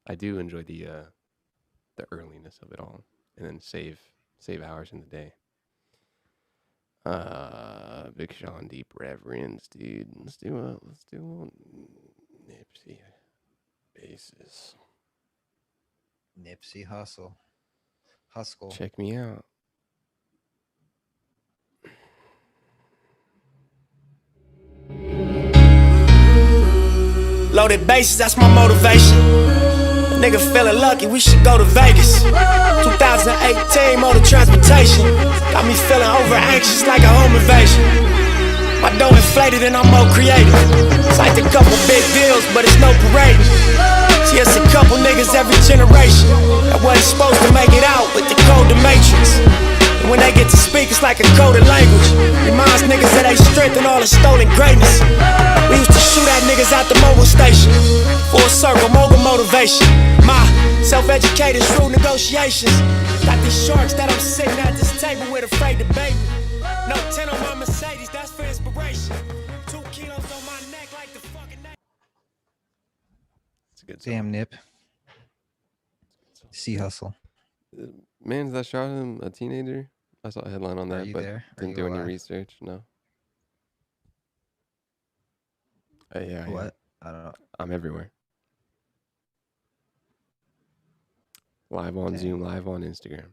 I do enjoy the earliness of it all, and then save hours in the day. Big Sean, Deep Reverends, dude. Let's do a Nipsey basis. Nipsey Hussle. Check me out. Loaded bases, that's my motivation. Nigga feeling lucky, we should go to Vegas. 2018 motor transportation. Got me feeling over anxious like a home invasion. My dough inflated and I'm more creative. Signed a couple big deals, but it's no parade. See, it's a couple niggas every generation that wasn't supposed to make it out with the code the matrix. And when they get to speak, it's like a coded language. Reminds niggas that they strength and all the stolen greatness. We used to shoot at niggas at the mobile station. Full circle, mogul motivation. My self-educated, shrewd negotiations. Got these sharks that I'm sitting at this table with afraid to bait me. No 10 on my Mercedes, that's for inspiration. 2 kilos on my neck like the fucking neck. It's a good song. Damn Nip. C Hustle. Man, that shot him a teenager. I saw a headline on Are that, you but there? Are didn't you do any alive? research. No. Yeah. What? I don't know. I'm everywhere. Live on Dang. Zoom, live on Instagram.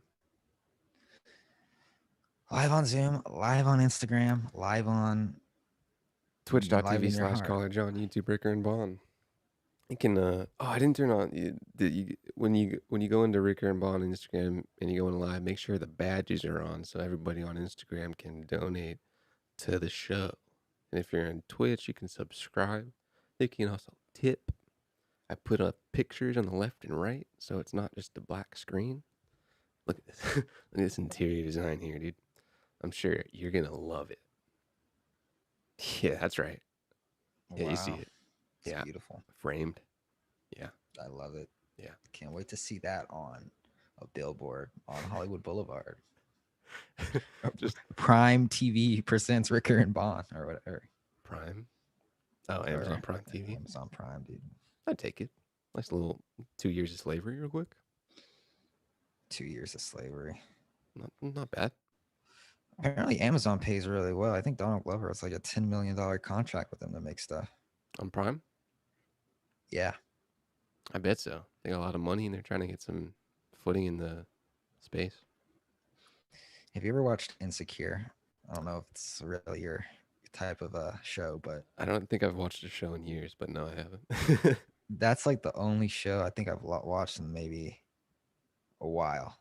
Live on Zoom, live on Instagram, live on Live in Twitch.tv your / heart. Caller John, YouTube, Ricker, and Bond. You can, oh, I didn't turn on, when you go into Ricker and Bond Instagram and you go in live, make sure the badges are on so everybody on Instagram can donate to the show. And if you're on Twitch, you can subscribe. You can also tip. I put up pictures on the left and right, so it's not just a black screen. Look at this. Look at this interior design here, dude. I'm sure you're gonna love it. Yeah, that's right. Yeah, you see Wow. it. It's Yeah. beautiful. Framed. I love it. Yeah. Can't wait to see that on a billboard on Hollywood Boulevard. Just Prime TV presents Ricker and Bond or whatever. Prime. Oh, Amazon Prime TV. Amazon Prime, dude. I'd take it. Nice little 2 years of slavery, real quick. 2 years of slavery. Not bad. Apparently, Amazon pays really well. I think Donald Glover has like a $10 million contract with them to make stuff. On Prime, Yeah. I bet so. They got a lot of money and they're trying to get some footing in the space. Have you ever watched Insecure? I don't know if it's really your type of show, but I don't think I've watched a show in years, but no, I haven't. that's like the only show I think I've watched in maybe a while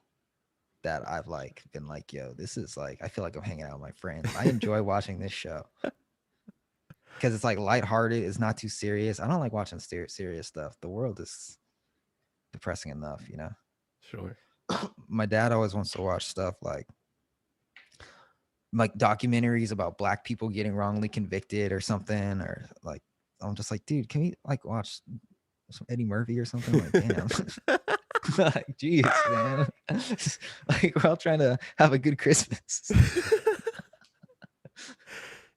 that I've like been like, yo, this is like, I feel like I'm hanging out with my friends. I enjoy watching this show because it's like lighthearted. It's not too serious. I don't like watching serious stuff. The world is depressing enough, you know? Sure. My dad always wants to watch stuff like documentaries about black people getting wrongly convicted or something, or like I'm just like, dude, can we like watch some Eddie Murphy or something? Like, damn. Like, jeez, man. Like, we're all trying to have a good Christmas.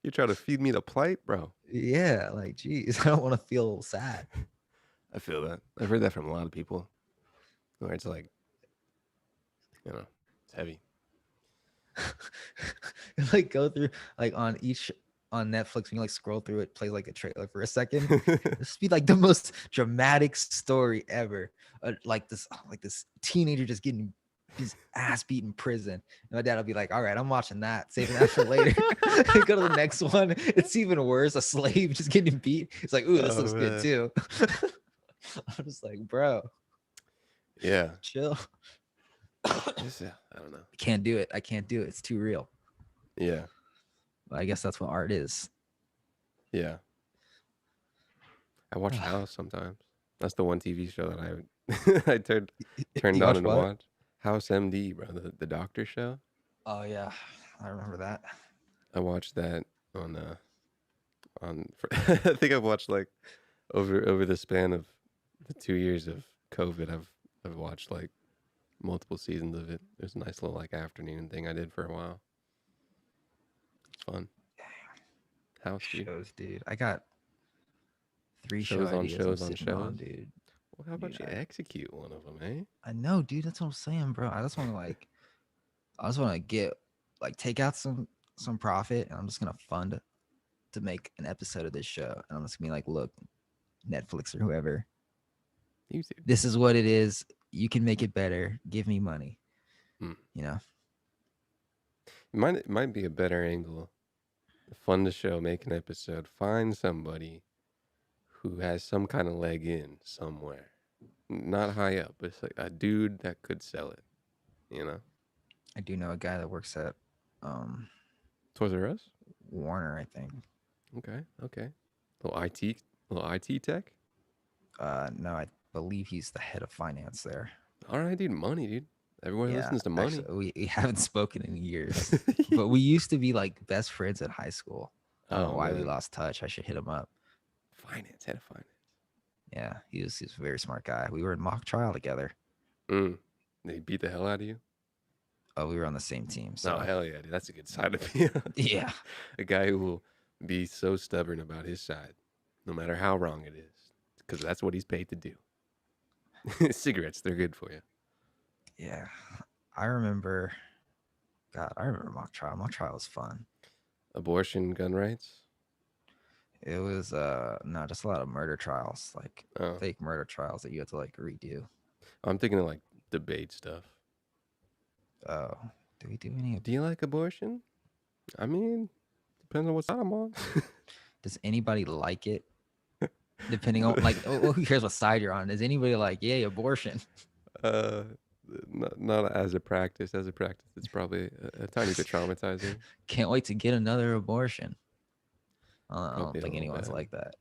You try to feed me the plight, bro. Yeah, like, geez, I don't want to feel sad. I feel that. I've heard that from a lot of people. Where it's like, you know, it's heavy. Like go through like on Netflix when you like scroll through it, plays like a trailer for a second. This be like the most dramatic story ever. Like this teenager just getting his ass beat in prison. And my dad will be like, all right, I'm watching that, saving that for later. Go to the next one. It's even worse. A slave just getting beat. It's like, ooh, this looks good too. I'm just like, bro, Yeah. chill. Just, I don't know. I can't do it. It's too real. Yeah. But I guess that's what art is. Yeah. I watch House sometimes. That's the one TV show that I turned You on watch and what? watched. House MD, bro, the doctor show. Oh yeah, I remember that. I watched that on I think I've watched like over the span of the 2 years of COVID, I've watched like multiple seasons of it. It was a nice little like afternoon thing I did for a while. It's fun. House, dude. Shows, dude. I got 3 Shows show on ideas shows I'm on sitting on, shows. dude. Well, how about Dude, you execute one of them, eh? I know, dude. That's what I'm saying, bro. I just want to get like take out some profit, and I'm just gonna fund to make an episode of this show. And I'm just gonna be like, look, Netflix or whoever, Use it. this is what it is. You can make it better. Give me money. Hmm. You know. It might be a better angle. Fund the show, make an episode, find somebody who has some kind of leg in somewhere. Not high up, but it's like a dude that could sell it. You know? I do know a guy that works at Toys R Us? Warner, I think. Okay. Little IT tech? No, I believe he's the head of finance there. All right, dude, money, dude. Everyone listens to money. Actually, we haven't spoken in years, but we used to be like best friends at high school. I don't know why we man. lost touch. I should hit him up. Finance, head of finance. Yeah, he's a very smart guy. We were in mock trial together. They beat the hell out of you? Oh, we were on the same team. So Oh, hell yeah, dude. That's a good side of you. yeah, A guy who will be so stubborn about his side, no matter how wrong it is, because that's what he's paid to do. Cigarettes, they're good for you. yeah. I remember. God, I remember mock trial. Mock trial was fun. Abortion, gun rights. It was no, just a lot of murder trials, like Oh, fake murder trials that you had to like redo. I'm thinking of like debate stuff. Oh, do we do any? Do you like abortion? I mean, depends on what side I'm on. Does anybody like it? Depending on like, who cares what side you're on? Is anybody like, yay, abortion? Not as a practice. As a practice, it's probably a tiny bit traumatizing. Can't wait to get another abortion. I Probably don't a think little anyone's bad. like that.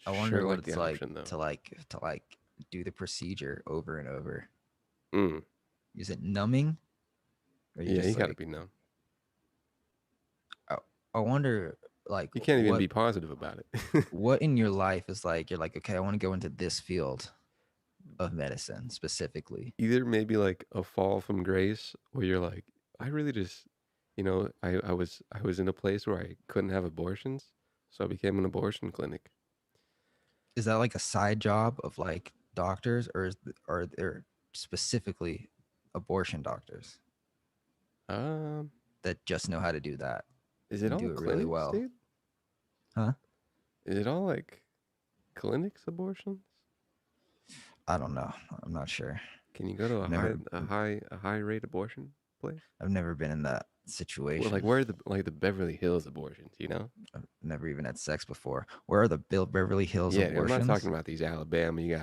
I Sure wonder like what the it's like option, though. to like do the procedure over and over. Mm. Is it numbing? Or Yeah, you gotta like, be numb. I wonder like You can't even what, be positive about it. what in your life is like you're like, okay, I want to go into this field of medicine specifically. Either maybe like a fall from grace, where you're like, I really just, I was in a place where I couldn't have abortions, so I became an abortion clinic. Is that like a side job of like doctors, or are there specifically abortion doctors Um, that just know how to do that? is it and all do it clinics, really well. dude? Huh? Is it all like clinics abortions? I don't know. I'm not sure. Can you go to Never- a high rate abortion place? I've never been in that Well, situation. like where are the Beverly Hills abortions? I've never even had sex before. Where are the Beverly Hills Yeah, abortions? I'm not talking about these Alabama. You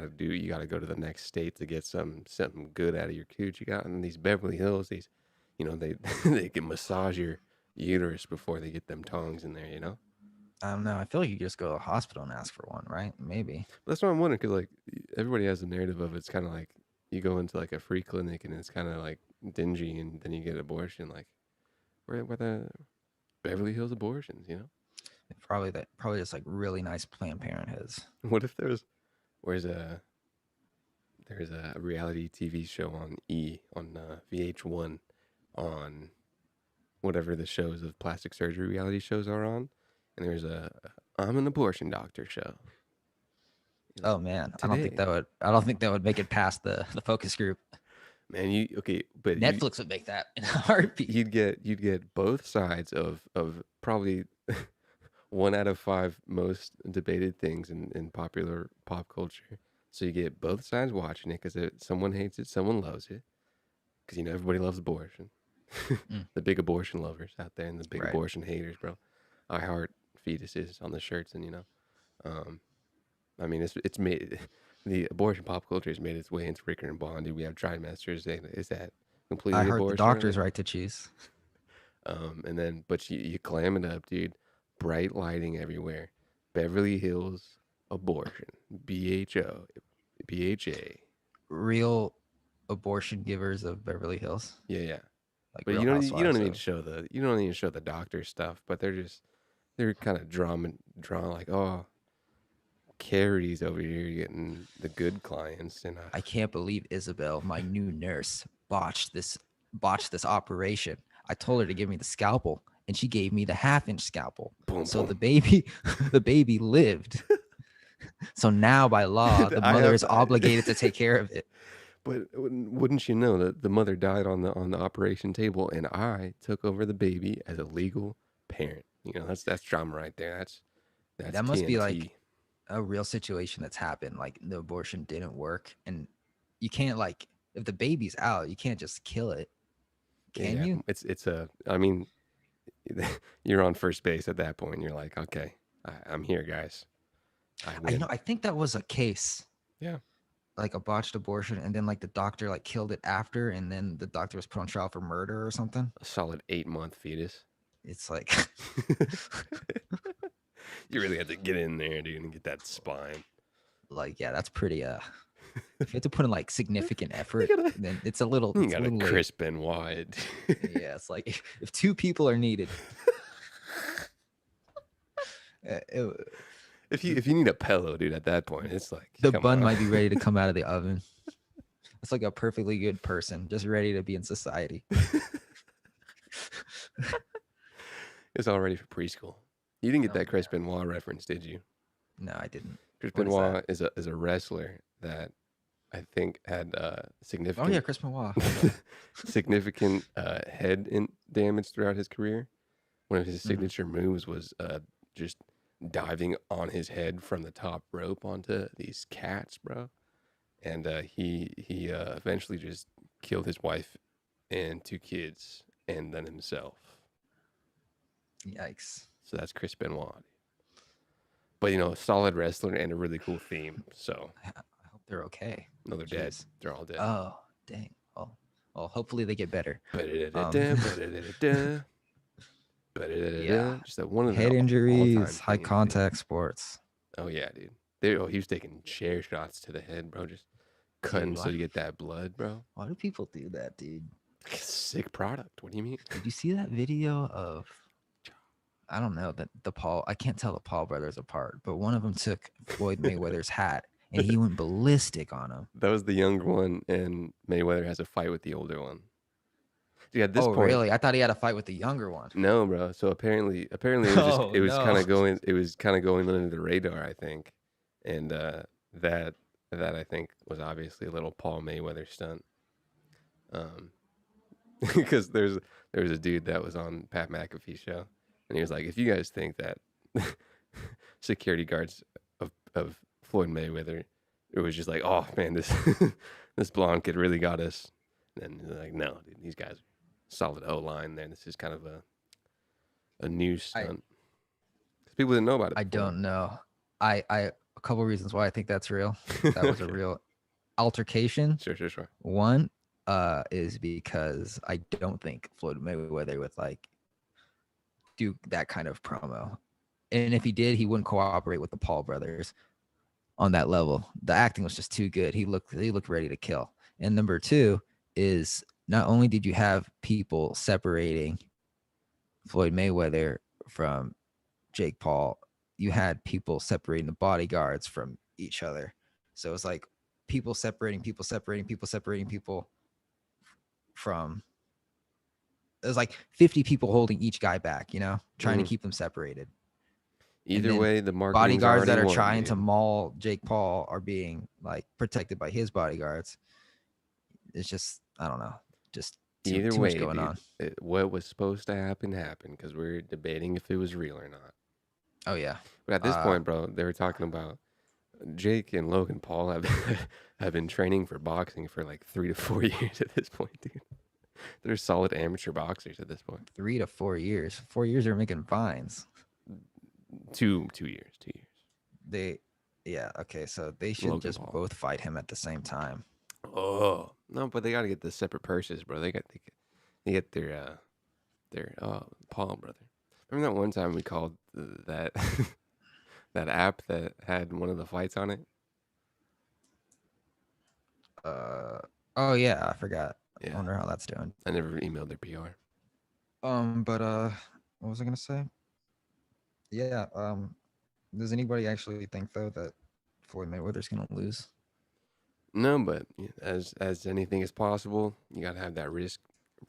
gotta go to the next state to get something good out of your cooch. You got in these Beverly Hills. These, they they can massage your uterus before they get them tongs in there. I don't know. I feel like you could just go to the hospital and ask for one, right? Maybe. That's what I'm wondering, because like everybody has a narrative of it's kind of like you go into like a free clinic and it's kind of like dingy, and then you get an abortion. Like where the Beverly Hills abortions? Probably just like really nice Planned Parenthoods. What if there's a reality TV show on VH1 on whatever the shows of plastic surgery reality shows are on, and there's a I'm an abortion doctor show. Oh man, I don't think Today. I don't think that would make it past the focus group. Man, but Netflix would make that in a heartbeat. you'd get both sides of probably 1 out of 5 most debated things in popular pop culture. So you get both sides watching it because someone hates it, someone loves it. Because everybody loves abortion. Mm. The big abortion lovers out there and the big Right. abortion haters, bro. I heart fetuses on the shirts, and I mean it's made the abortion pop culture has made its way into Ricker and Bond. We have trimesters. Is that completely I heard abortion? the doctor's right to choose. And then, but you clam it up, dude. Bright lighting everywhere. Beverly Hills abortion. BHO. BHA. Real abortion givers of Beverly Hills. Yeah. Like But Real you don't Housewives need of- to show the doctor stuff, but they're kind of drawn like, oh, Carrie's over here getting the good clients, and I can't believe Isabel, my new nurse, botched this operation. I told her to give me the scalpel, and she gave me the half-inch scalpel. Boom, So boom. the baby lived. So now by law, the I mother have- is obligated to take care of it. But wouldn't you know that the mother died on the operation table, and I took over the baby as a legal parent. That's drama right there. That's That must be TNT. like a real situation that's happened. Like the abortion didn't work, and you can't if the baby's out, you can't just kill it. Can you? I mean, you're on first base at that point. You're like, okay, I'm here, guys. I think that was a case. Yeah. Like a botched abortion, and then like the doctor killed it after, and then the doctor was put on trial for murder or something. A solid 8-month fetus. It's like You really have to get in there, dude, and get that spine. yeah, that's pretty if you have to put in like significant effort, then it's a little You it's a got a little late. Chris Benoit. Yeah, it's like if 2 people are needed. If you need a pillow, dude, at that point, it's like The come bun on. might be ready to come out of the oven. It's like a perfectly good person, just ready to be in society. It's all ready for preschool. You didn't get Oh, that Chris Benoit reference, did you? No, I didn't. Chris What is Benoit is a wrestler that I think had Oh significant yeah, Chris Benoit. significant head damage throughout his career. One of his Mhm. signature moves was just diving on his head from the top rope onto these cats, bro. And he eventually just killed his wife and 2 kids and then himself. Yikes. So that's Chris Benoit. But a solid wrestler and a really cool theme. So I hope they're okay. no, they're dead. Jeez. They're all dead. Oh, dang. Well, hopefully they get better. Ba-da-da-da-da, ba-da-da-da-da, ba-da-da-da-da. Yeah. Just that one of the Head all-time injuries, high themes, dude. contact sports. Oh yeah, dude. He was taking chair shots to the head, bro. Just cutting so why- you get that blood, bro. Why do people do that, dude? Sick product. What do you mean? Did you see that video of I don't know that the Paul I can't tell the Paul brothers apart, but one of them took Floyd Mayweather's hat and he went ballistic on him. That was the younger one, and Mayweather has a fight with the older one. Dude, at this Oh, point, really? I thought he had a fight with the younger one. no, bro. So apparently, it was Oh, it was kind no. of going, under the radar, I think, and that I think was obviously a little Paul Mayweather stunt. Because there was a dude that was on Pat McAfee show, and he was like, if you guys think that security guards of Floyd Mayweather, it was just like, oh man, this this blonde kid really got us. And they're like, no, dude, these guys are solid O line there. This is kind of a new stunt. 'Cause people didn't know about it. I before. don't know. I a couple reasons why I think that's real. That was a Okay. real altercation. Sure. One is because I don't think Floyd Mayweather would do that kind of promo. And if he did, he wouldn't cooperate with the Paul brothers on that level. The acting was just too good. He looked ready to kill. And number 2 is not only did you have people separating Floyd Mayweather from Jake Paul, you had people separating the bodyguards from each other. So it's like people separating people from. It was like 50 people holding each guy back, trying to keep them separated. Either then way, the marketing's Bodyguards that already are won, trying to dude. maul Jake Paul are being like protected by his bodyguards. It's just, I don't know, just Either too way, much going dude, on. what was supposed to happen happened because we're debating if it was real or not. Oh yeah. But at this point, bro, they were talking about Jake and Logan Paul have been training for boxing for like 3 to 4 years at this point, dude. They're solid amateur boxers at this point. 3 to 4 years. 4 years they're making fines. 2 years. Okay, so they should Logan just Paul. both fight him at the same time. Oh no, but they got to get the separate purses, bro. They get their Paul brother. Remember that one time we called that that app that had one of the fights on it? Oh yeah, I forgot. I Yeah, wonder how that's doing. I never emailed their PR. But what was I gonna say? Yeah, does anybody actually think though that Floyd Mayweather's gonna lose? No, but as anything is possible, you gotta have that risk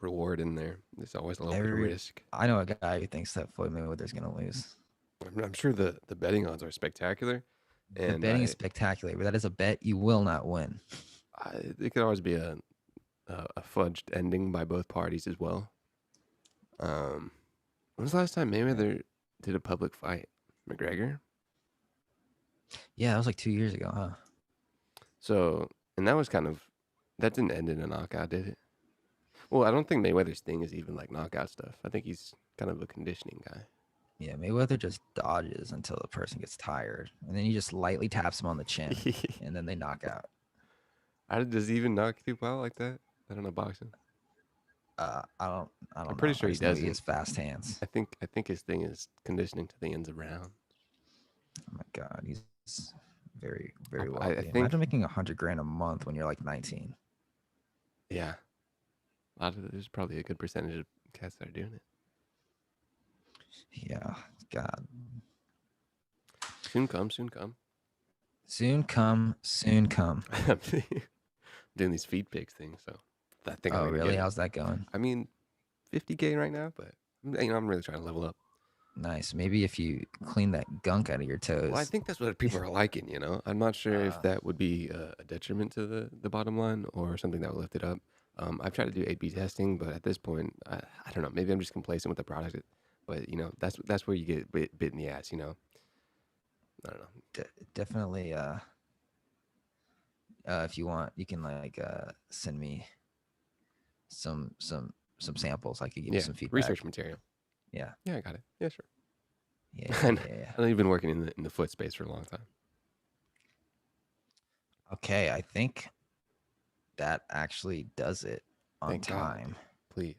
reward in there. There's always a little bit of risk. I know a guy who thinks that Floyd Mayweather's gonna lose. I'm sure the betting odds are spectacular. The And betting is spectacular, but that is a bet you will not win. it could always be a fudged ending by both parties as well. When was the last time Mayweather did a public fight? McGregor? Yeah, that was like 2 years ago, huh? So, and that didn't end in a knockout, did it? Well, I don't think Mayweather's thing is even like knockout stuff. I think he's kind of a conditioning guy. Yeah, Mayweather just dodges until the person gets tired, and then he just lightly taps him on the chin, and then they knock out. Does he even knock people out like that? I don't know boxing. I don't. I'm pretty know. sure I he just know doesn't. He has fast hands. I think his thing is conditioning to the ends of rounds. Oh my god, he's very, very I wealthy. think- Imagine making $100,000 a month when you're like 19. Yeah, there's probably a good percentage of cats that are doing it. Yeah, God. Soon come, soon come. Soon come, soon come. I'm doing these feed pics things, so I think I'm Oh, gonna really? get it. How's that going? I mean, 50K right now, but I'm really trying to level up. Nice. Maybe if you clean that gunk out of your toes. Well, I think that's what people are liking, I'm not sure if that would be a detriment to the bottom line or something that would lift it up. I've tried to do A/B testing, but at this point, I don't know. Maybe I'm just complacent with the product, but that's where you get bit in the ass, I don't know. Definitely. If you want, you can send me some samples. I could give you some feedback. Research material. Yeah. Yeah, I got it. Yeah, sure. Yeah. I yeah. know you've been working in the foot space for a long time. Okay, I think that actually does it on Thank God. time. Please.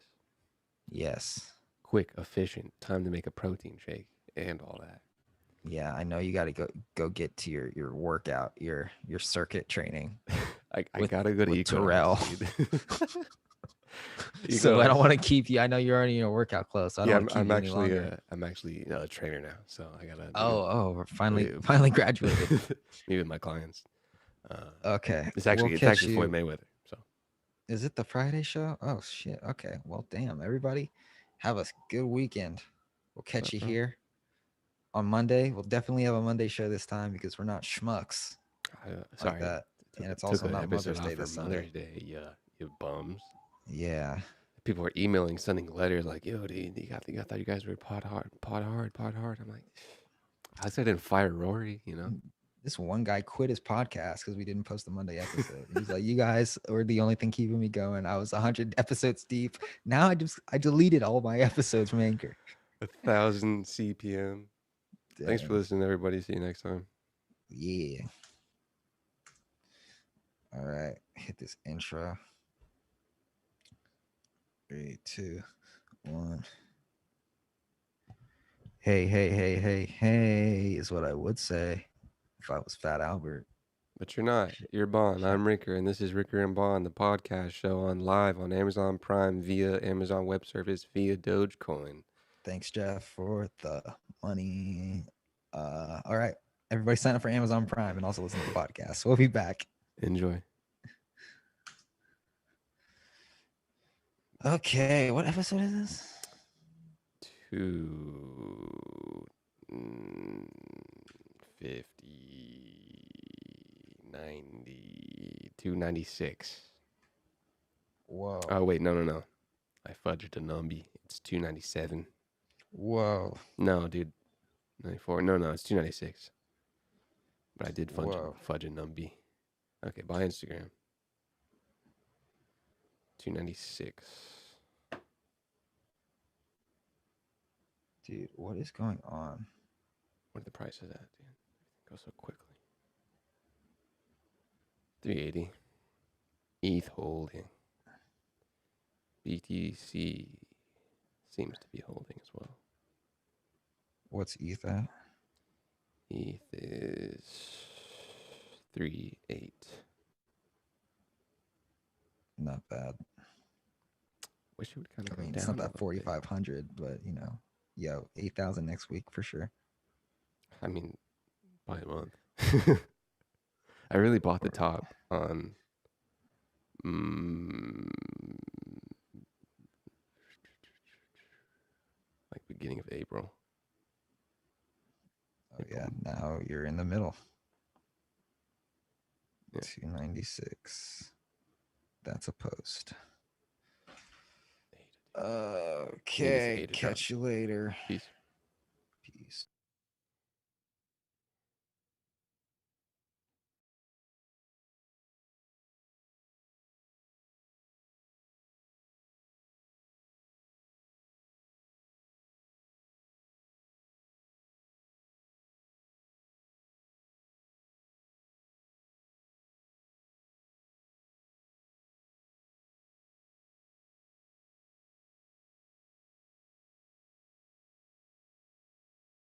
Yes. Quick, efficient, time to make a protein shake and all that. Yeah, I know you got to go get to your workout, your circuit training. I gotta go to with Equinox, Terrell. dude. So I don't want to keep you. I know you're already in a workout close. So I don't want to keep I'm you any longer. actually a trainer now, so I gotta. We're finally graduated. Me with my clients. Okay. It's we'll catch actually you. Floyd Mayweather. So Is it the Friday show? Oh shit. Okay. Well, damn. Everybody, have a good weekend. We'll catch you here on Monday. We'll definitely have a Monday show this time because we're not schmucks sorry. like that. And it's Took also an not episode Mother's off Day for this Sunday. Mother's Day. Yeah, you bums. Yeah. People were emailing, sending letters like, "Yo, dude, I thought you guys were pod hard." I'm like, I said, I didn't fire Rory, This one guy quit his podcast because we didn't post the Monday episode. He's like, "You guys were the only thing keeping me going. I was 100 episodes deep. Now I deleted all my episodes from Anchor." 1,000 CPM. Thanks for Damn. listening, everybody. See you next time. Yeah. All right. Hit this intro. 3, 2, 1. Hey is what I would say if I was Fat Albert. But you're not. You're Bond. I'm Ricker, and this is Ricker and Bond, the podcast show live on Amazon Prime via Amazon Web Service via Dogecoin. Thanks, Jeff, for the money. All right. Everybody sign up for Amazon Prime and also listen to the podcast. We'll be back. Enjoy. Okay. What episode is this? 250, 90, 296. Whoa. Oh, wait. No. I fudged a numby. It's 297. Whoa. No, dude. 94. No, it's 296. But I did Whoa. fudge a numby. Okay, by Instagram. 296. Dude, what is going on? What are the prices at, dude? Go so quickly. 380. ETH holding. BTC seems to be holding as well. What's ETH at? ETH is 3.8. Not bad. Wish it would kind of I go mean, down. it's not a that little bit. 4,500, but you know, 8,000 next week for sure. I mean, by a month. I really bought the top on like beginning of April. Oh yeah, now you're in the middle. Yeah. 296. That's a post. Okay, Eight to catch you later. Peace.